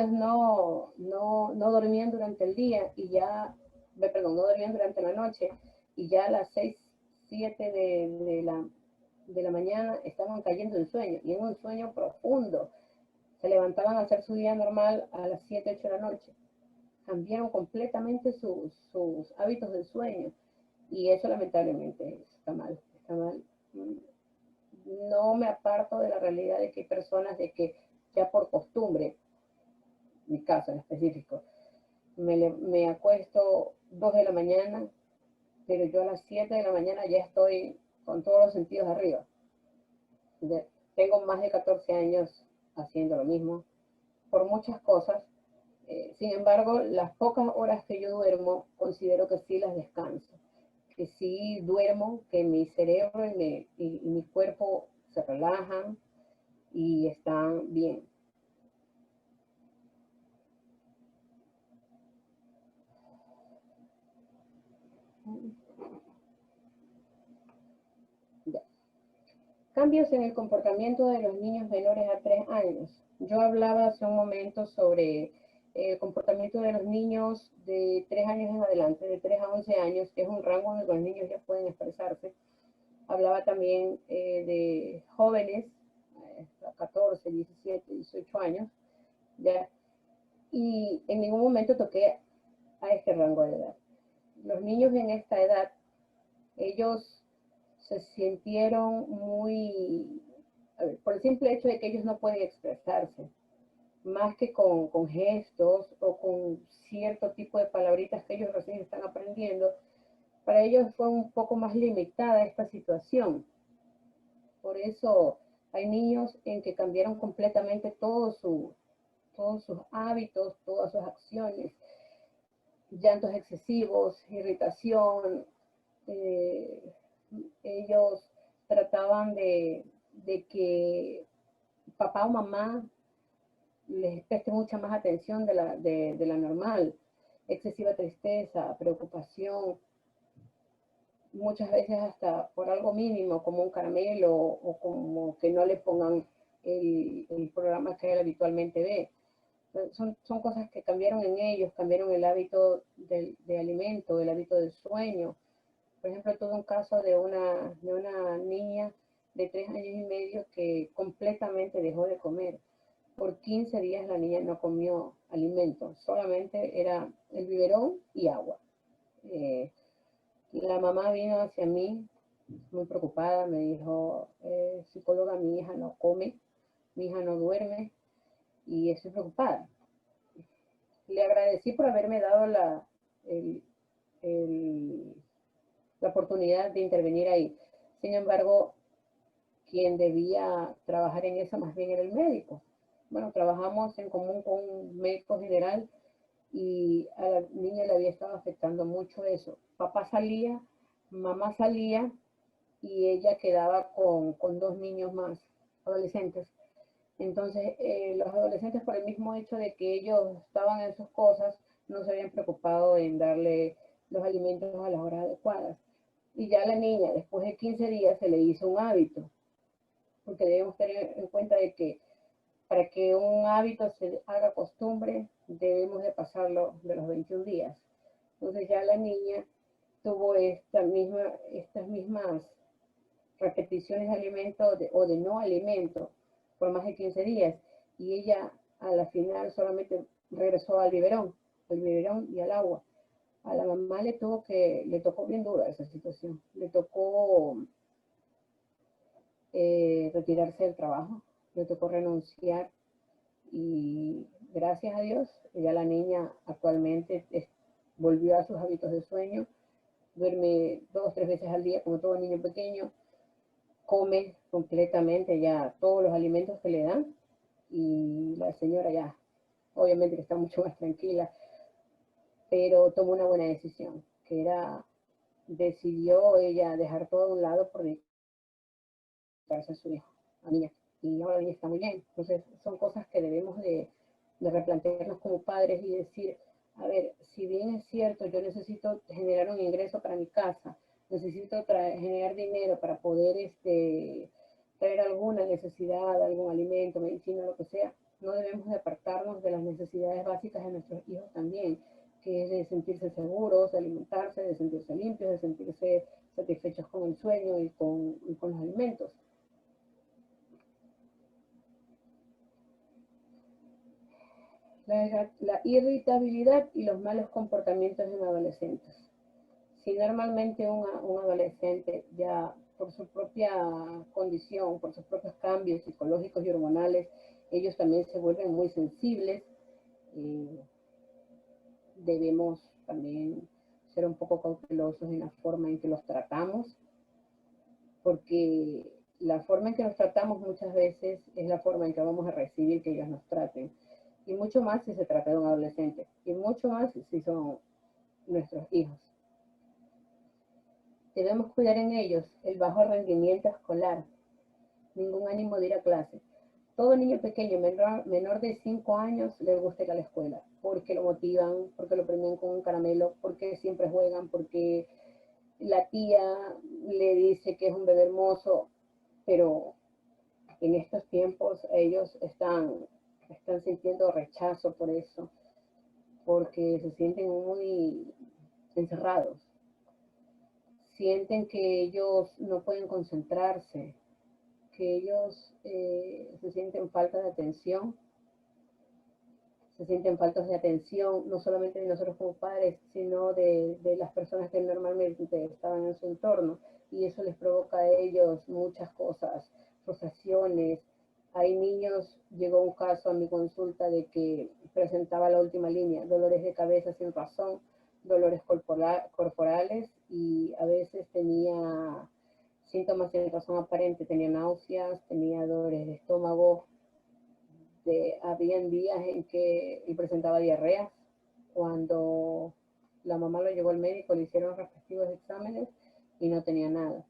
no dormían durante el día y ya, perdón, no dormían durante la noche y ya a las 6, 7 de la mañana estaban cayendo en sueño y en un sueño profundo. Se levantaban a hacer su día normal a las 7, 8 de la noche. Cambiaron completamente sus hábitos del sueño y eso lamentablemente está mal, está mal. No me aparto de la realidad de que hay personas de que ya por costumbre, mi caso en específico, me acuesto 2 de la mañana, pero yo a las 7 de la mañana ya estoy con todos los sentidos arriba. Tengo más de 14 años haciendo lo mismo, por muchas cosas. Sin embargo, las pocas horas que yo duermo, considero que sí las descanso. Que sí duermo, que mi cerebro y mi cuerpo se relajan y están bien. Ya. Cambios en el comportamiento de los niños menores a 3 años. Yo hablaba hace un momento sobre el comportamiento de los niños de 3 años en adelante, de 3 a 11 años, que es un rango en el que los niños ya pueden expresarse. Hablaba también de jóvenes, 14, 17, 18 años, ¿ya? Y en ningún momento toqué a este rango de edad. Los niños en esta edad, ellos se sintieron muy, por el simple hecho de que ellos no pueden expresarse, más que con gestos o con cierto tipo de palabritas que ellos recién están aprendiendo, para ellos fue un poco más limitada esta situación. Por eso hay niños en que cambiaron completamente todos sus hábitos, todas sus acciones, llantos excesivos, irritación. Ellos trataban de que papá o mamá les preste mucha más atención de la normal, excesiva tristeza, preocupación, muchas veces hasta por algo mínimo, como un caramelo o como que no le pongan el programa que él habitualmente ve. Son cosas que cambiaron en ellos, cambiaron el hábito de alimento, el hábito del sueño. Por ejemplo, tuve un caso de una niña de 3 años y medio que completamente dejó de comer. Por 15 días la niña no comió alimento, solamente era el biberón y agua. La mamá vino hacia mí muy preocupada, me dijo, psicóloga, mi hija no come, mi hija no duerme y estoy preocupada. Le agradecí por haberme dado la oportunidad de intervenir ahí. Sin embargo, quien debía trabajar en eso más bien era el médico. Bueno, trabajamos en común con un médico general y a la niña le había estado afectando mucho eso. Papá salía, mamá salía y ella quedaba con 2 niños más. adolescentes. Entonces, los adolescentes, por el mismo hecho de que ellos estaban en sus cosas, no se habían preocupado en darle los alimentos a las horas adecuadas. Y ya a la niña, después de 15 días, se le hizo un hábito, porque debemos tener en cuenta de que para que un hábito se haga costumbre, debemos de pasarlo de los 21 días. Entonces ya la niña tuvo estas mismas repeticiones de alimento o de no alimento por más de 15 días. Y ella a la final solamente regresó al biberón y al agua. A la mamá le tocó bien dura esa situación. Le tocó retirarse del trabajo, le tocó renunciar y gracias a Dios, ya la niña actualmente volvió a sus hábitos de sueño, duerme 2 o 3 veces al día como todo niño pequeño, come completamente ya todos los alimentos que le dan y la señora ya, obviamente que está mucho más tranquila, pero tomó una buena decisión, que era, decidió ella dejar todo a un lado por dedicarse a su hijo, a niña. Y ahora la niña está muy bien. Entonces son cosas que debemos de replantearnos como padres y decir, a ver, si bien es cierto, yo necesito generar un ingreso para mi casa, necesito generar dinero para poder traer alguna necesidad, algún alimento, medicina, lo que sea, no debemos de apartarnos de las necesidades básicas de nuestros hijos también, que es de sentirse seguros, de alimentarse, de sentirse limpios, de sentirse satisfechos con el sueño y con los alimentos. La irritabilidad y los malos comportamientos en adolescentes. Si normalmente un adolescente ya por su propia condición, por sus propios cambios psicológicos y hormonales, ellos también se vuelven muy sensibles, debemos también ser un poco cautelosos en la forma en que los tratamos, porque la forma en que los tratamos muchas veces es la forma en que vamos a recibir que ellos nos traten. Y mucho más si se trata de un adolescente, y mucho más si son nuestros hijos. Debemos cuidar en ellos el bajo rendimiento escolar, ningún ánimo de ir a clase. Todo niño pequeño, menor de 5 años, le gusta ir a la escuela, porque lo motivan, porque lo premian con un caramelo, porque siempre juegan, porque la tía le dice que es un bebé hermoso, pero en estos tiempos ellos están sintiendo rechazo por eso, porque se sienten muy encerrados. Sienten que ellos no pueden concentrarse, que ellos se sienten falta de atención, se sienten faltos de atención, no solamente de nosotros como padres, sino de las personas que normalmente estaban en su entorno, y eso les provoca a ellos muchas cosas, frustraciones. Hay niños, llegó un caso a mi consulta de que presentaba la última línea, dolores de cabeza sin razón, dolores corporales y a veces tenía síntomas sin razón aparente, tenía náuseas, tenía dolores de estómago, habían días en que él presentaba diarreas. Cuando la mamá lo llevó al médico, le hicieron los respectivos exámenes y no tenía nada.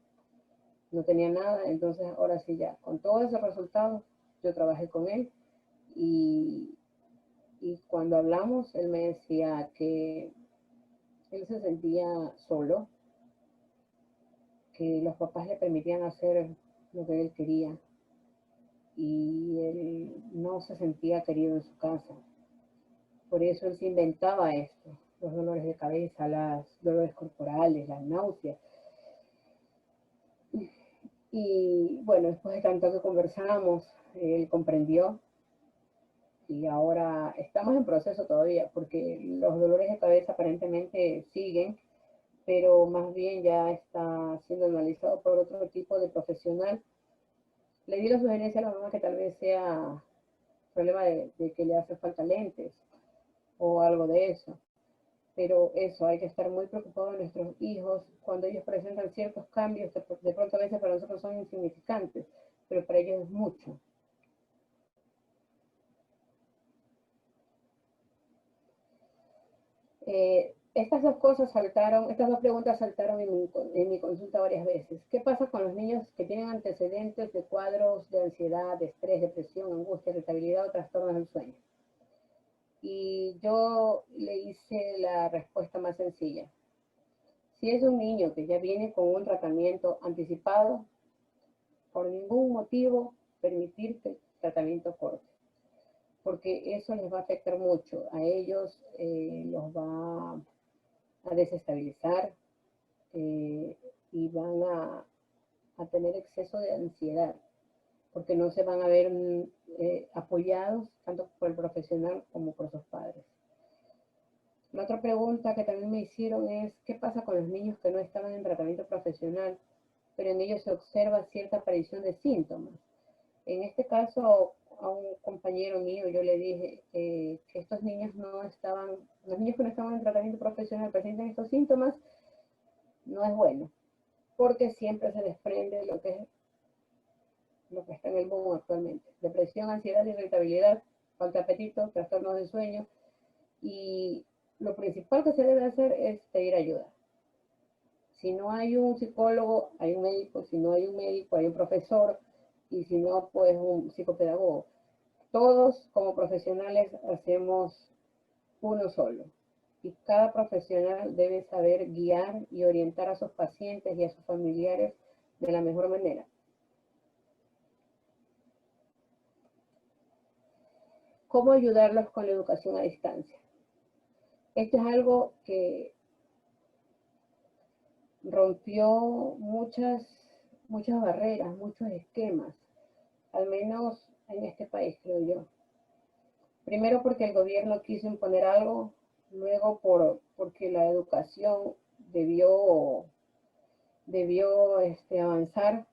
No tenía nada, entonces ahora sí ya, con todos esos resultados, yo trabajé con él y cuando hablamos, él me decía que él se sentía solo, que los papás le permitían hacer lo que él quería y él no se sentía querido en su casa. Por eso él se inventaba esto, los dolores de cabeza, los dolores corporales, las náuseas. Y bueno, después de tanto que conversamos, él comprendió y ahora estamos en proceso todavía porque los dolores de cabeza aparentemente siguen, pero más bien ya está siendo analizado por otro tipo de profesional. Le di la sugerencia a la mamá que tal vez sea problema de que le hace falta lentes o algo de eso. Pero eso, hay que estar muy preocupados de nuestros hijos cuando ellos presentan ciertos cambios, de pronto a veces para nosotros son insignificantes, pero para ellos es mucho. Estas dos cosas saltaron, estas dos preguntas saltaron en mi consulta varias veces. ¿Qué pasa con los niños que tienen antecedentes de cuadros de ansiedad, de estrés, depresión, angustia, irritabilidad o trastornos del sueño? Y yo le hice la respuesta más sencilla. Si es un niño que ya viene con un tratamiento anticipado, por ningún motivo permitir que el tratamiento corte, porque eso les va a afectar mucho. A ellos los va a desestabilizar y van a tener exceso de ansiedad, porque no se van a ver apoyados tanto por el profesional como por sus padres. La otra pregunta que también me hicieron es, ¿qué pasa con los niños que no estaban en tratamiento profesional, pero en ellos se observa cierta aparición de síntomas? En este caso, a un compañero mío yo le dije que estos niños los niños que no estaban en tratamiento profesional presentan estos síntomas, no es bueno, porque siempre se desprende lo que está en el boom actualmente: depresión, ansiedad, irritabilidad, falta de apetito, trastornos de sueño, y lo principal que se debe hacer es pedir ayuda. Si no hay un psicólogo, hay un médico; si no hay un médico, hay un profesor, y si no, pues un psicopedagogo. Todos como profesionales hacemos uno solo, y cada profesional debe saber guiar y orientar a sus pacientes y a sus familiares de la mejor manera. ¿Cómo ayudarlos con la educación a distancia? Esto es algo que rompió muchas barreras, muchos esquemas, al menos en este país, creo yo. Primero porque el gobierno quiso imponer algo, luego porque la educación debió avanzar.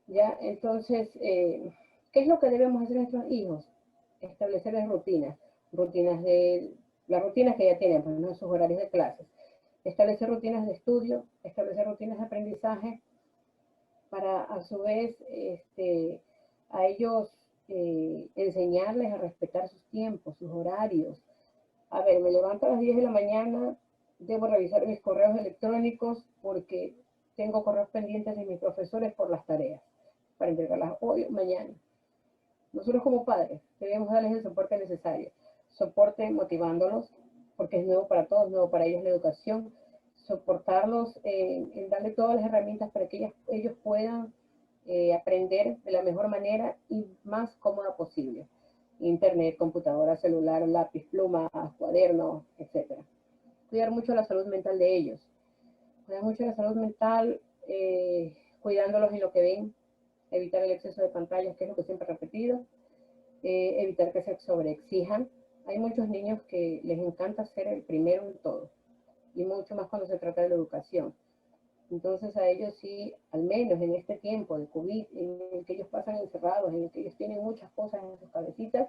Ya, entonces, ¿qué es lo que debemos hacer nuestros hijos? Establecerles rutinas las rutinas que ya tienen, pues, ¿no?, sus horarios de clases. Establecer rutinas de estudio, establecer rutinas de aprendizaje, para a su vez a ellos enseñarles a respetar sus tiempos, sus horarios. A ver, me levanto a las 10 de la mañana, debo revisar mis correos electrónicos porque tengo correos pendientes de mis profesores por las tareas, para entregarlas hoy o mañana. Nosotros como padres debemos darles el soporte necesario. Soporte motivándolos, porque es nuevo para todos, nuevo para ellos la educación. Soportarlos en darle todas las herramientas para que ellos puedan aprender de la mejor manera y más cómoda posible. Internet, computadora, celular, lápiz, pluma, cuadernos, etc. Cuidar mucho la salud mental de ellos. Cuidar mucho la salud mental, cuidándolos en lo que ven. Evitar el exceso de pantallas, que es lo que siempre he repetido. Evitar que se sobreexijan. Hay muchos niños que les encanta ser el primero en todo, y mucho más cuando se trata de la educación. Entonces a ellos sí, al menos en este tiempo de COVID, en el que ellos pasan encerrados, en el que ellos tienen muchas cosas en sus cabecitas,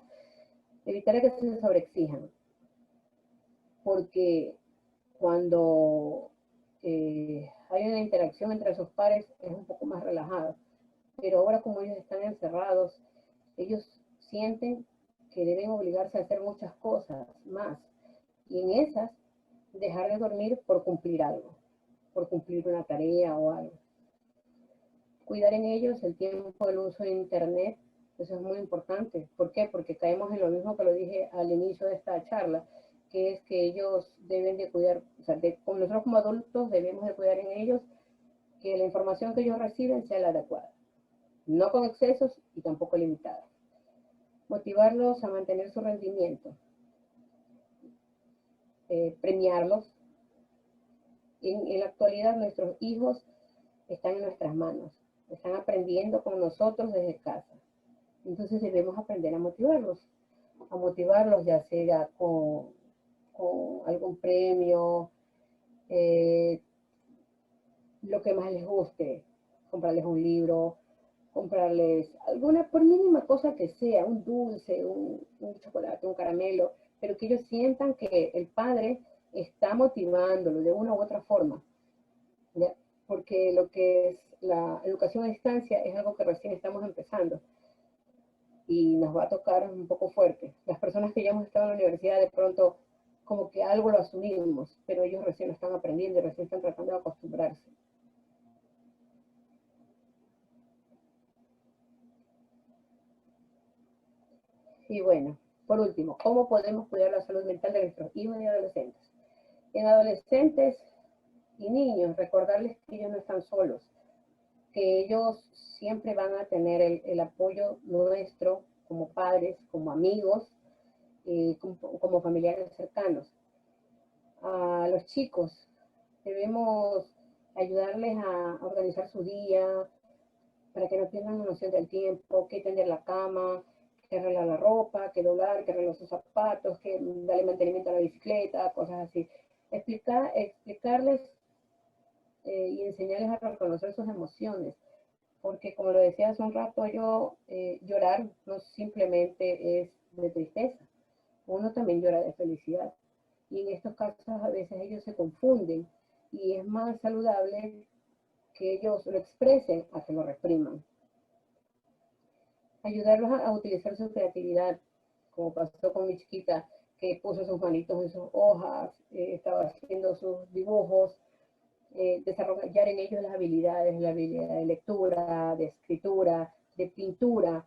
evitar que se sobreexijan. Porque cuando hay una interacción entre sus pares es un poco más relajado. Pero ahora, como ellos están encerrados, ellos sienten que deben obligarse a hacer muchas cosas más. Y en esas, dejar de dormir por cumplir algo, por cumplir una tarea o algo. Cuidar en ellos el tiempo del uso de Internet, eso es muy importante. ¿Por qué? Porque caemos en lo mismo que lo dije al inicio de esta charla, que es que ellos deben de cuidar, o sea, nosotros como adultos debemos de cuidar en ellos que la información que ellos reciben sea la adecuada, no con excesos y tampoco limitada. Motivarlos a mantener su rendimiento, premiarlos. En la actualidad nuestros hijos están en nuestras manos, están aprendiendo con nosotros desde casa. Entonces debemos aprender a motivarlos ya sea con algún premio, lo que más les guste, comprarles un libro, comprarles alguna, por mínima cosa que sea, un dulce, un chocolate, un caramelo, pero que ellos sientan que el padre está motivándolo de una u otra forma, ¿ya? Porque lo que es la educación a distancia es algo que recién estamos empezando y nos va a tocar un poco fuerte. Las personas que ya hemos estado en la universidad de pronto como que algo lo asumimos, pero ellos recién lo están aprendiendo y recién están tratando de acostumbrarse. Y bueno, por último, ¿cómo podemos cuidar la salud mental de nuestros hijos y adolescentes? En adolescentes y niños, recordarles que ellos no están solos, que ellos siempre van a tener el apoyo nuestro como padres, como amigos, como familiares cercanos. A los chicos debemos ayudarles a organizar su día para que no pierdan la noción del tiempo, que tender la cama, que arreglar la ropa, que doblar, que arreglar sus zapatos, que darle mantenimiento a la bicicleta, cosas así. Explicarles y enseñarles a reconocer sus emociones, porque como lo decía hace un rato, llorar no simplemente es de tristeza, uno también llora de felicidad. Y en estos casos a veces ellos se confunden y es más saludable que ellos lo expresen a que lo repriman. Ayudarlos a utilizar su creatividad, como pasó con mi chiquita, que puso sus manitos en sus hojas, estaba haciendo sus dibujos, desarrollar en ellos las habilidades, la habilidad de lectura, de escritura, de pintura,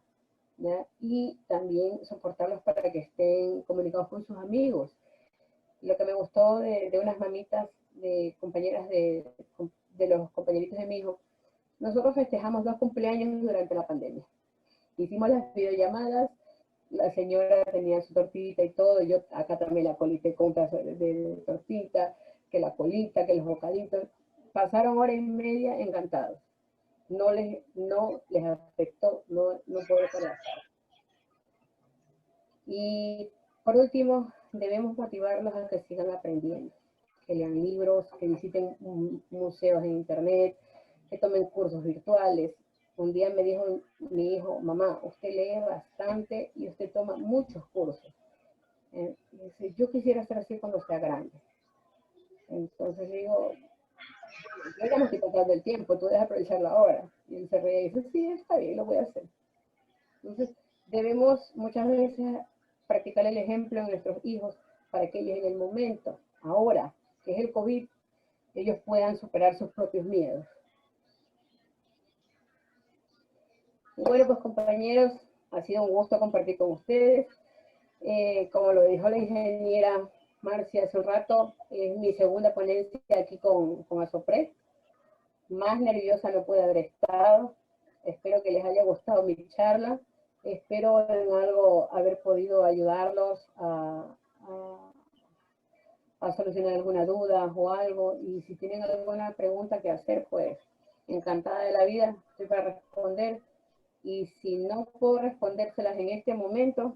¿ya? Y también soportarlos para que estén comunicados con sus amigos. Lo que me gustó de unas mamitas, de compañeras de los compañeritos de mi hijo, nosotros festejamos 2 cumpleaños durante la pandemia. Hicimos las videollamadas, la señora tenía su tortita y todo, yo acá también la colité con un pedazo de tortita, que la colita, que los bocaditos. Pasaron 1 hora y media encantados. No les afectó, no poder parar. Y por último, debemos motivarlos a que sigan aprendiendo, que lean libros, que visiten museos en internet, que tomen cursos virtuales. Un día me dijo mi hijo, mamá, usted lee bastante y usted toma muchos cursos. Dice, yo quisiera ser así cuando sea grande. Entonces le digo, yo ya no estoy contando el tiempo, tú debes aprovecharlo ahora. Y él se reía y dice, sí, está bien, lo voy a hacer. Entonces, debemos muchas veces practicar el ejemplo en nuestros hijos para que ellos en el momento, ahora, que es el COVID, ellos puedan superar sus propios miedos. Y bueno, pues compañeros, ha sido un gusto compartir con ustedes. Como lo dijo la ingeniera Marcia hace un rato, es mi segunda ponencia aquí con ASOPRED. Más nerviosa no pude haber estado. Espero que les haya gustado mi charla. Espero en algo haber podido ayudarlos a solucionar alguna duda o algo. Y si tienen alguna pregunta que hacer, pues encantada de la vida, estoy para responder. Y si no puedo respondérselas en este momento,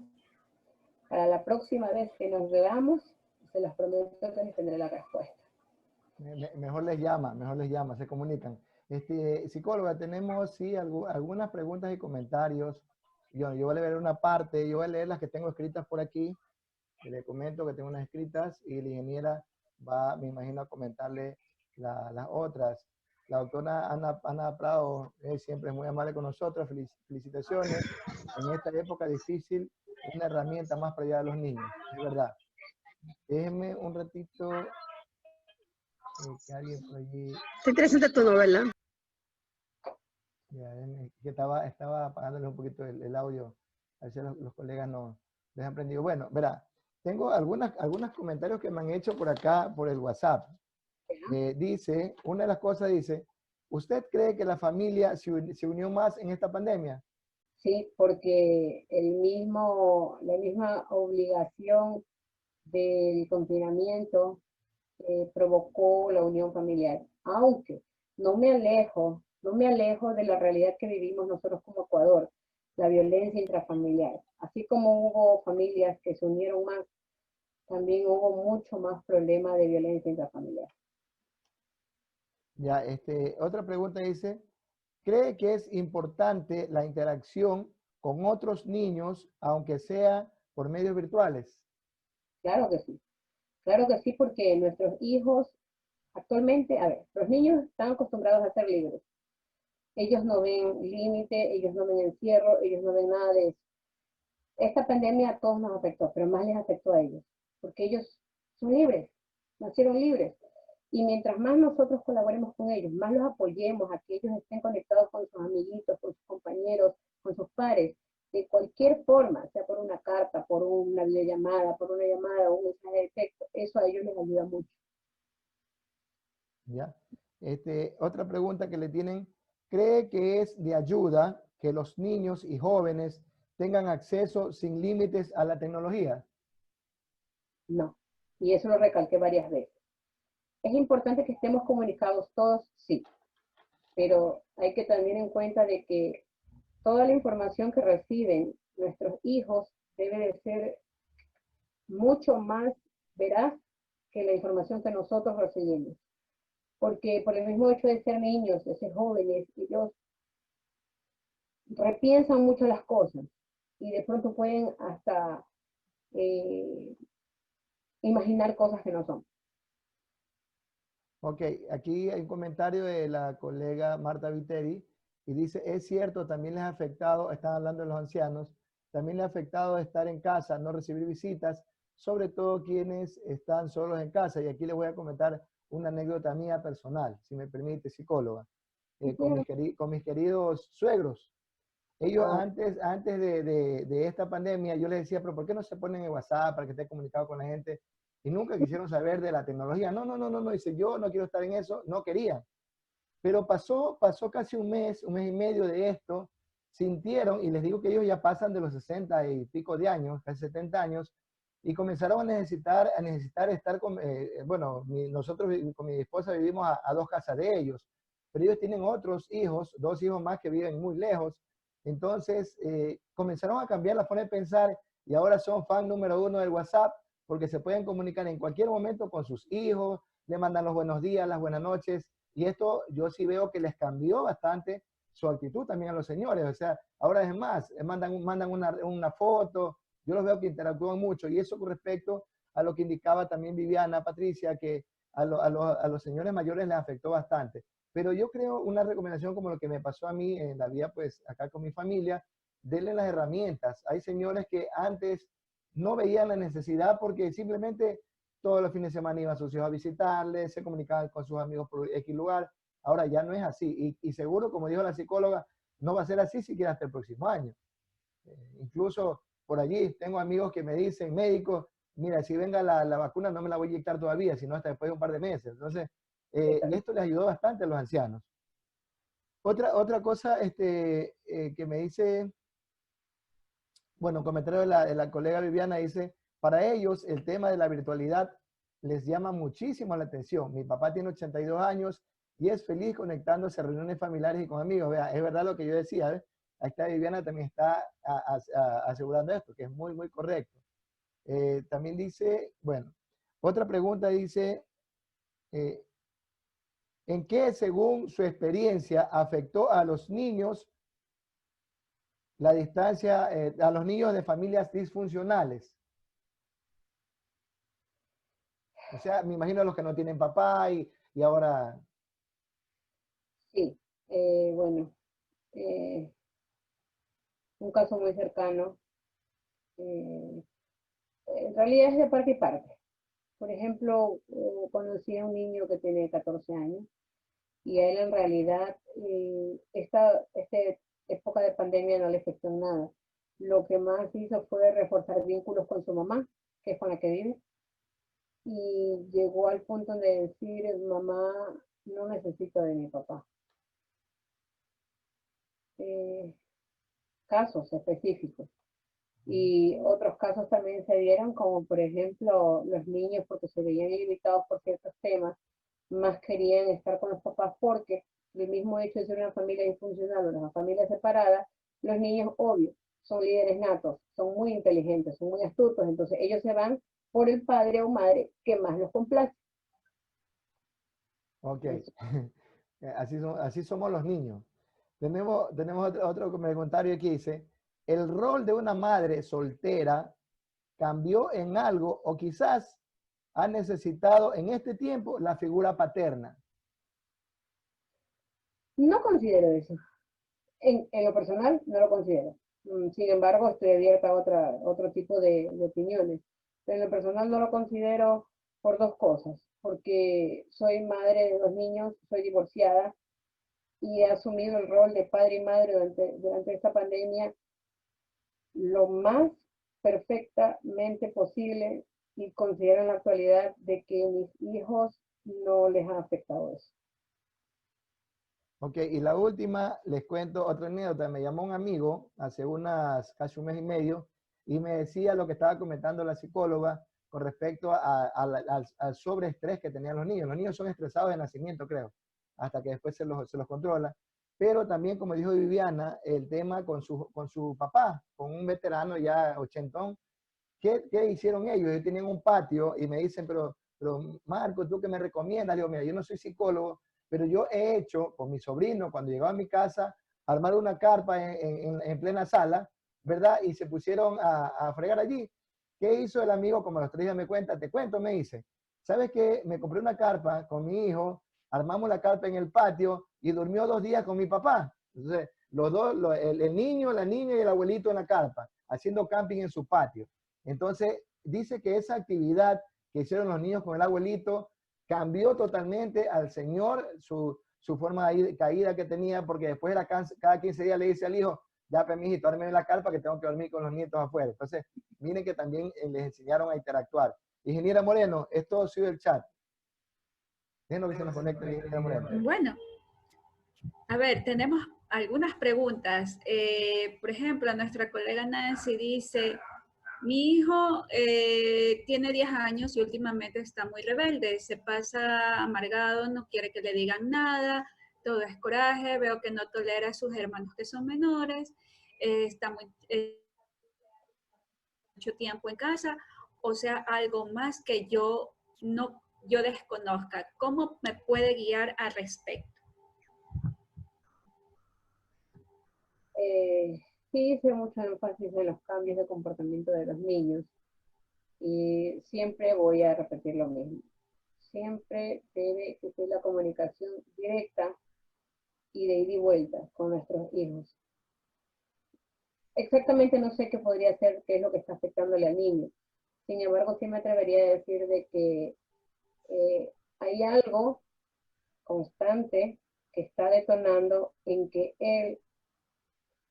para la próxima vez que nos veamos, se las prometo que les tendré la respuesta. Mejor les llama, se comunican. Psicóloga, tenemos sí algunas preguntas y comentarios. Yo voy a leer una parte, yo voy a leer las que tengo escritas por aquí. Le comento que tengo unas escritas y la ingeniera va, me imagino, a comentarle las otras. La doctora Ana Prado siempre es muy amable con nosotros. Felicitaciones. En esta época difícil, una herramienta más para ayudar a los niños. Es verdad. Déjenme un ratito. Que alguien por allí... Está interesante tu novela. Ya, que estaba apagándoles un poquito el audio. A ver si los colegas no les han prendido. Bueno, verá, tengo algunos comentarios que me han hecho por acá, por el WhatsApp. Dice, una de las cosas dice, ¿usted cree que la familia se unió más en esta pandemia? Sí, porque la misma obligación del confinamiento provocó la unión familiar. Aunque no me alejo de la realidad que vivimos nosotros como Ecuador, la violencia intrafamiliar. Así como hubo familias que se unieron más, también hubo mucho más problema de violencia intrafamiliar. Ya, otra pregunta dice, ¿cree que es importante la interacción con otros niños, aunque sea por medios virtuales? Claro que sí, porque nuestros hijos actualmente, a ver, los niños están acostumbrados a ser libres. Ellos no ven límite, ellos no ven encierro, ellos no ven nada de eso. Esta pandemia a todos nos afectó, pero más les afectó a ellos, porque ellos son libres, nacieron libres. Y mientras más nosotros colaboremos con ellos, más los apoyemos a que ellos estén conectados con sus amiguitos, con sus compañeros, con sus pares, de cualquier forma, sea por una carta, por una videollamada, por una llamada o un mensaje de texto, eso a ellos les ayuda mucho. ¿Ya? Otra pregunta que le tienen, ¿cree que es de ayuda que los niños y jóvenes tengan acceso sin límites a la tecnología? No, y eso lo recalqué varias veces. Es importante que estemos comunicados todos, sí, pero hay que tener en cuenta de que toda la información que reciben nuestros hijos debe de ser mucho más veraz que la información que nosotros recibimos. Porque por el mismo hecho de ser niños, de ser jóvenes, ellos repiensan mucho las cosas y de pronto pueden hasta imaginar cosas que no son. Ok, aquí hay un comentario de la colega Marta Viteri y dice, es cierto, también les ha afectado, están hablando de los ancianos, también les ha afectado estar en casa, no recibir visitas, sobre todo quienes están solos en casa. Y aquí les voy a comentar una anécdota mía personal, si me permite, psicóloga, con mis queridos suegros. Ellos antes de esta pandemia, yo les decía, pero ¿por qué no se ponen en WhatsApp para que esté comunicado con la gente? Y nunca quisieron saber de la tecnología. No, dice, yo no quiero estar en eso, no querían. Pero pasó casi un mes y medio de esto, sintieron, y les digo que ellos ya pasan de los 60 y pico de años, casi 70 años, y comenzaron a necesitar estar con, bueno, nosotros con mi esposa vivimos a 2 casas de ellos, pero ellos tienen otros hijos, 2 hijos más que viven muy lejos. Entonces comenzaron a cambiar la forma de pensar y ahora son fan número 1 del WhatsApp porque se pueden comunicar en cualquier momento con sus hijos, le mandan los buenos días, las buenas noches, y esto yo sí veo que les cambió bastante su actitud también a los señores. O sea, ahora es más, mandan una foto, yo los veo que interactúan mucho, y eso con respecto a lo que indicaba también Viviana, Patricia, que a los señores mayores les afectó bastante. Pero yo creo una recomendación como lo que me pasó a mí en la vida, pues acá con mi familia, denle las herramientas. Hay señores que antes no veían la necesidad porque simplemente todos los fines de semana iban sus hijos a visitarles, se comunicaban con sus amigos por X lugar. Ahora ya no es así. Y seguro, como dijo la psicóloga, no va a ser así siquiera hasta el próximo año. Incluso por allí tengo amigos que me dicen, médicos, mira, si venga la vacuna no me la voy a inyectar todavía, sino hasta después de un par de meses. Entonces, esto les ayudó bastante a los ancianos. Otra cosa que me dice, bueno, comentario de la colega Viviana dice, para ellos el tema de la virtualidad les llama muchísimo la atención. Mi papá tiene 82 años y es feliz conectándose a reuniones familiares y con amigos. Vea, es verdad lo que yo decía, ¿ves? Ahí está Viviana, también está asegurando esto, que es muy, muy correcto. También dice, bueno, otra pregunta dice, ¿en qué, según su experiencia, afectó a los niños la distancia, a los niños de familias disfuncionales? O sea, me imagino a los que no tienen papá y ahora... Sí, bueno, un caso muy cercano. En realidad es de parte y parte. Por ejemplo, conocí a un niño que tiene 14 años y a él en realidad esta época de pandemia no le afectó en nada. Lo que más hizo fue reforzar vínculos con su mamá, que es con la que vive, y llegó al punto de decir, mamá, no necesito de mi papá. Casos específicos. Y otros casos también se dieron, como por ejemplo los niños, porque se veían limitados por ciertos temas, más querían estar con los papás porque el mismo hecho de ser una familia disfuncional o una familia separada, los niños, obvio, son líderes natos, son muy inteligentes, son muy astutos, entonces ellos se van por el padre o madre que más los complace. Ok, así somos los niños. Tenemos otro comentario aquí, dice, el rol de una madre soltera cambió en algo o quizás ha necesitado en este tiempo la figura paterna. No considero eso. En lo personal, no lo considero. Sin embargo, estoy abierta a otro tipo de opiniones. Pero en lo personal no lo considero por dos cosas, porque soy madre de dos niños, soy divorciada y he asumido el rol de padre y madre durante esta pandemia lo más perfectamente posible y considero en la actualidad de que mis hijos no les ha afectado eso. Ok, y la última, les cuento otra anécdota. Me llamó un amigo hace casi un mes y medio y me decía lo que estaba comentando la psicóloga con respecto al sobreestrés que tenían los niños. Los niños son estresados de nacimiento, creo, hasta que después se los controla. Pero también, como dijo Viviana, el tema con su papá, con un veterano ya ochentón. ¿Qué hicieron ellos? Ellos tenían un patio y me dicen, pero Marco, ¿tú qué me recomiendas? Digo, mira, yo no soy psicólogo, pero yo he hecho con mi sobrino, cuando llegaba a mi casa, armar una carpa en plena sala, ¿verdad? Y se pusieron a fregar allí. ¿Qué hizo el amigo? Como a los 3 días me cuenta, te cuento, me dice, ¿sabes qué? Me compré una carpa con mi hijo, armamos la carpa en el patio y durmió 2 días con mi papá. Entonces, los dos, el niño, la niña y el abuelito en la carpa, haciendo camping en su patio. Entonces, dice que esa actividad que hicieron los niños con el abuelito cambió totalmente al señor su forma de caída que tenía, porque después era cada 15 días le dice al hijo, ya, pues, mijito, ármeme la carpa que tengo que dormir con los nietos afuera. Entonces, miren que también les enseñaron a interactuar. Ingeniera Moreno, esto ha sido el chat. Déjenos que se nos conecte, ingeniera Moreno. Bueno, a ver, tenemos algunas preguntas. Por ejemplo, nuestra colega Nancy dice, mi hijo tiene 10 años y últimamente está muy rebelde, se pasa amargado, no quiere que le digan nada, todo es coraje, veo que no tolera a sus hermanos que son menores, está mucho tiempo en casa, o sea, algo más que yo desconozca. ¿Cómo me puede guiar al respecto? Sí hice mucho énfasis en los cambios de comportamiento de los niños y siempre voy a repetir lo mismo. Siempre debe existir la comunicación directa y de ida y vuelta con nuestros hijos. Exactamente no sé qué podría ser, qué es lo que está afectándole al niño. Sin embargo, sí me atrevería a decir de que hay algo constante que está detonando en que él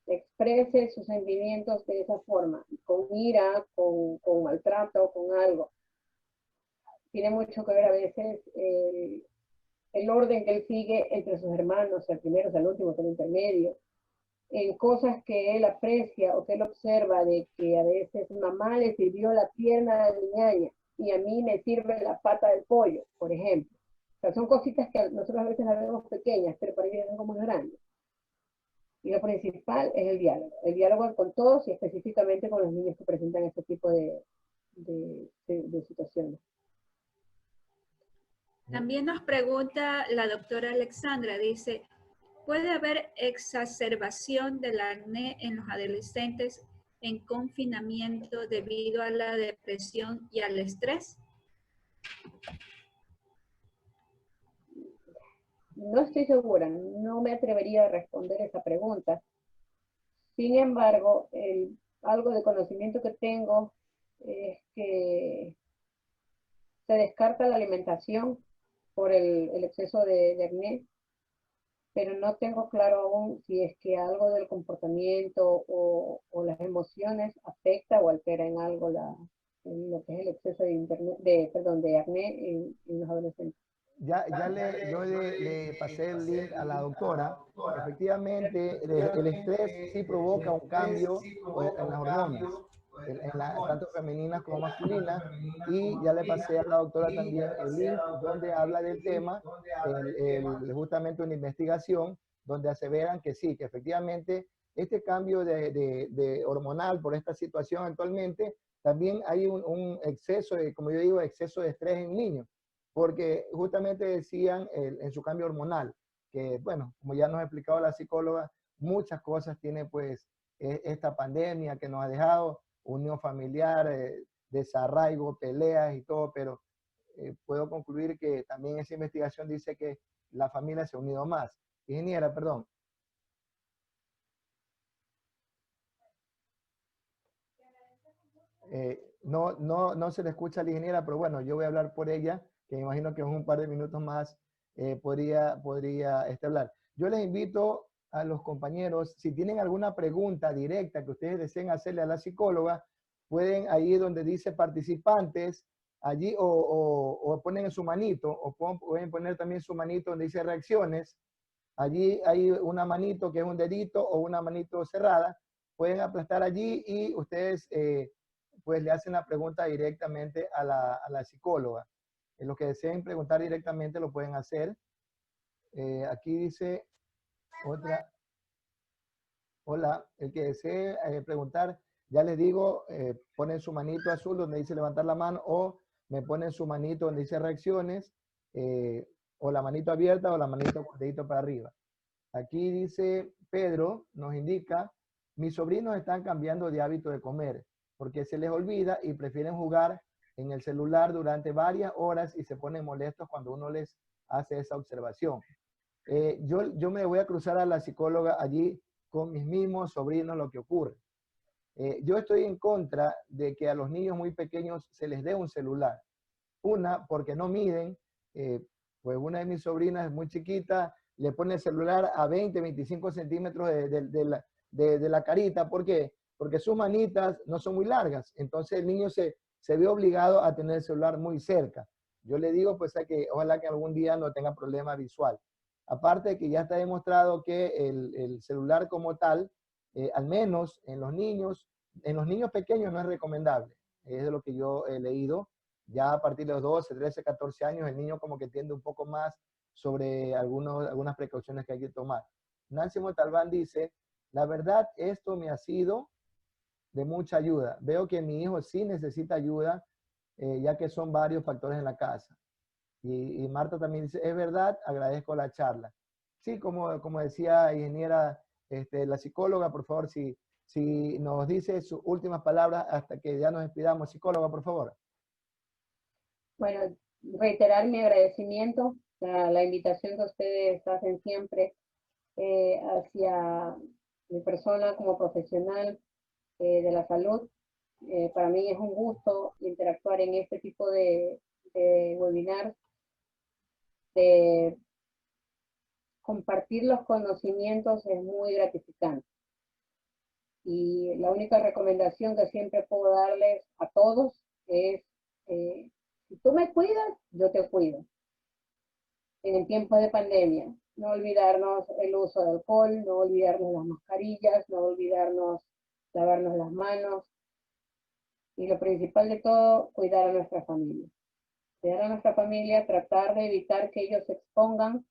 exprese sus sentimientos de esa forma, con ira, con maltrato, con algo. Tiene mucho que ver a veces el orden que él sigue entre sus hermanos, el primero, el último, el intermedio, en cosas que él aprecia o que él observa de que a veces mamá le sirvió la pierna de mi ñaña y a mí me sirve la pata del pollo, por ejemplo. O sea, son cositas que nosotros a veces las vemos pequeñas, pero para ellos son como más grandes. Y lo principal es el diálogo con todos y específicamente con los niños que presentan este tipo de situaciones. También nos pregunta la doctora Alexandra, dice, ¿puede haber exacerbación del acné en los adolescentes en confinamiento debido a la depresión y al estrés? No estoy segura, no me atrevería a responder esa pregunta. Sin embargo, algo de conocimiento que tengo es que se descarta la alimentación por el exceso de acné, pero no tengo claro aún si es que algo del comportamiento o las emociones afecta o altera en algo en lo que es el exceso de acné en los adolescentes. Yo le pasé el link a la doctora. Efectivamente, el estrés sí provoca un cambio en las hormonas, tanto femeninas como masculinas, y ya le pasé a la doctora también el link donde habla del tema, justamente una investigación donde aseveran que sí, que efectivamente este cambio de hormonal por esta situación actualmente, también hay un exceso, como yo digo, exceso de estrés en niños, porque justamente decían en su cambio hormonal, que bueno, como ya nos ha explicado la psicóloga, muchas cosas tiene pues esta pandemia que nos ha dejado, unión familiar, desarraigo, peleas y todo, pero puedo concluir que también esa investigación dice que la familia se ha unido más. Ingeniera, perdón. No se le escucha a la ingeniera, pero bueno, yo voy a hablar por ella, que me imagino que en un par de minutos más podría hablar. Yo les invito a los compañeros, si tienen alguna pregunta directa que ustedes deseen hacerle a la psicóloga, pueden ahí donde dice participantes, allí o ponen en su manito, o pueden poner también su manito donde dice reacciones. Allí hay una manito que es un dedito o una manito cerrada. Pueden aplastar allí y ustedes pues le hacen la pregunta directamente a la psicóloga. Los que deseen preguntar directamente lo pueden hacer. Aquí dice otra. Hola, el que desee preguntar, ya les digo, ponen su manito azul donde dice levantar la mano o me ponen su manito donde dice reacciones o la manito abierta o la manito con el dedito para arriba. Aquí dice Pedro, nos indica, mis sobrinos están cambiando de hábito de comer porque se les olvida y prefieren jugar en el celular durante varias horas y se ponen molestos cuando uno les hace esa observación. Yo me voy a cruzar a la psicóloga allí con mis mismos sobrinos lo que ocurre. Yo estoy en contra de que a los niños muy pequeños se les dé un celular. Una, porque no miden, pues una de mis sobrinas es muy chiquita, le pone el celular a 20, 25 centímetros de la carita. ¿Por qué? Porque sus manitas no son muy largas. Entonces el niño se ve obligado a tener el celular muy cerca. Yo le digo, pues, a que ojalá que algún día no tenga problema visual. Aparte de que ya está demostrado que el celular como tal, al menos en los niños pequeños no es recomendable. Es de lo que yo he leído. Ya a partir de los 12, 13, 14 años, el niño como que tiende un poco más sobre algunas precauciones que hay que tomar. Nancy Montalbán dice, la verdad, esto me ha sido de mucha ayuda. Veo que mi hijo sí necesita ayuda, ya que son varios factores en la casa. Y Marta también dice, es verdad, agradezco la charla. Sí, como decía ingeniera, la psicóloga, por favor, si nos dice sus últimas palabras hasta que ya nos despidamos. Psicóloga, por favor. Bueno, reiterar mi agradecimiento a la invitación que ustedes hacen siempre hacia mi persona como profesional de la salud. Para mí es un gusto interactuar en este tipo de webinars, de compartir los conocimientos es muy gratificante. Y la única recomendación que siempre puedo darles a todos es, si tú me cuidas, yo te cuido. En el tiempo de pandemia, no olvidarnos el uso de alcohol, no olvidarnos las mascarillas, no olvidarnos lavarnos las manos. Y lo principal de todo, cuidar a nuestra familia. Cuidar a nuestra familia, tratar de evitar que ellos se expongan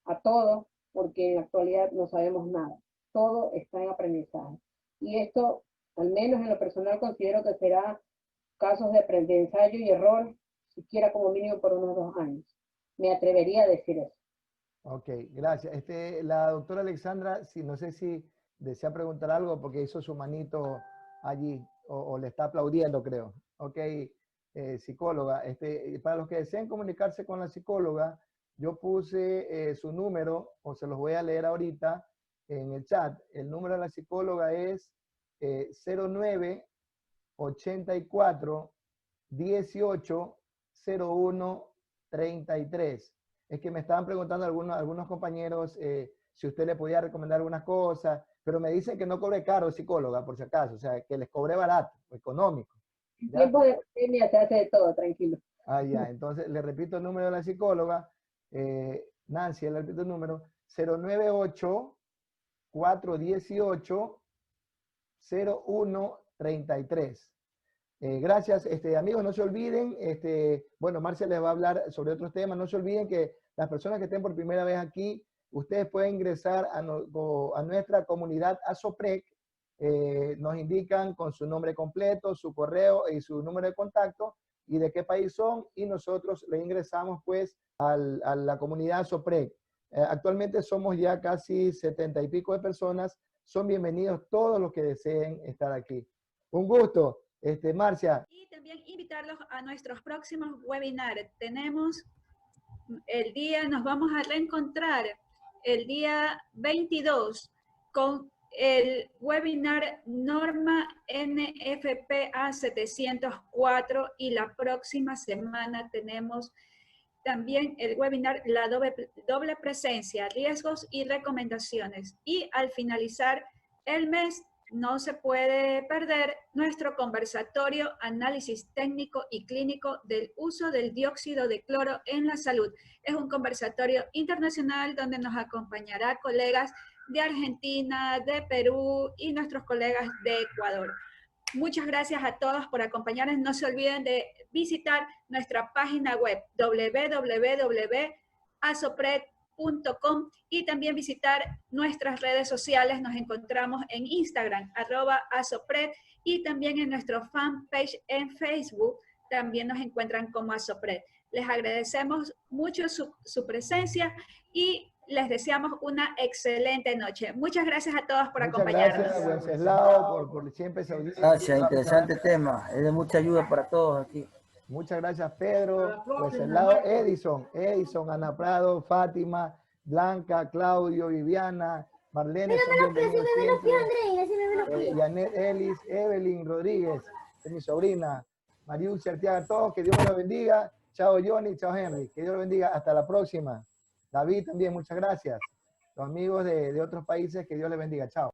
a todo, porque en la actualidad no sabemos nada. Todo está en aprendizaje. Y esto, al menos en lo personal, considero que será casos de ensayo y error, siquiera como mínimo por unos 2 años. Me atrevería a decir eso. Ok, gracias. La doctora Alexandra, no sé si desea preguntar algo porque hizo su manito allí o le está aplaudiendo, creo. Ok, psicóloga. Para los que deseen comunicarse con la psicóloga, yo puse su número, o se los voy a leer ahorita en el chat. El número de la psicóloga es 09 84 18 01 33. Es que me estaban preguntando algunos compañeros si usted le podía recomendar algunas cosas, pero me dicen que no cobre caro psicóloga, por si acaso, o sea, que les cobre barato, económico. En tiempos de pandemia se hace de todo, tranquilo. Ah, ya, entonces le repito el número de la psicóloga, Nancy, le repito el número, 098 418 0133. Gracias, amigos, no se olviden, bueno, Marcia les va a hablar sobre otros temas, no se olviden que las personas que estén por primera vez aquí, ustedes pueden ingresar a nuestra comunidad ASOPREC, nos indican con su nombre completo, su correo y su número de contacto y de qué país son y nosotros le ingresamos pues a la comunidad ASOPREC. Actualmente somos ya casi 70 y pico de personas, son bienvenidos todos los que deseen estar aquí. Un gusto. Marcia. Y también invitarlos a nuestros próximos webinars. Nos vamos a reencontrar el día 22 con el webinar Norma NFPA 704 y la próxima semana tenemos también el webinar La doble presencia, riesgos y recomendaciones. Y al finalizar el mes, no se puede perder nuestro conversatorio Análisis técnico y clínico del uso del dióxido de cloro en la salud. Es un conversatorio internacional donde nos acompañará colegas de Argentina, de Perú y nuestros colegas de Ecuador. Muchas gracias a todos por acompañarnos. No se olviden de visitar nuestra página web www.asopred.com y también visitar nuestras redes sociales. Nos encontramos en Instagram, @asopred, y también en nuestro fanpage en Facebook. También nos encuentran como Asopred. Les agradecemos mucho su presencia y les deseamos una excelente noche. Muchas gracias a todos por acompañarnos. Muchas gracias, Wenceslao, por siempre esa audiencia. Gracias, interesante tema. Es de mucha ayuda para todos aquí. Muchas gracias, Pedro, Wenceslao, Edison, Ana Prado, Fátima, Blanca, Claudio, Viviana, Marlene, son bienvenidos siempre. Janet Ellis, Evelyn Rodríguez, es mi sobrina, Mariucci Arteaga, todos, que Dios me los bendiga. Chao Johnny, chao Henry, que Dios los bendiga. Hasta la próxima. David también, muchas gracias. Los amigos de otros países, que Dios les bendiga. Chao.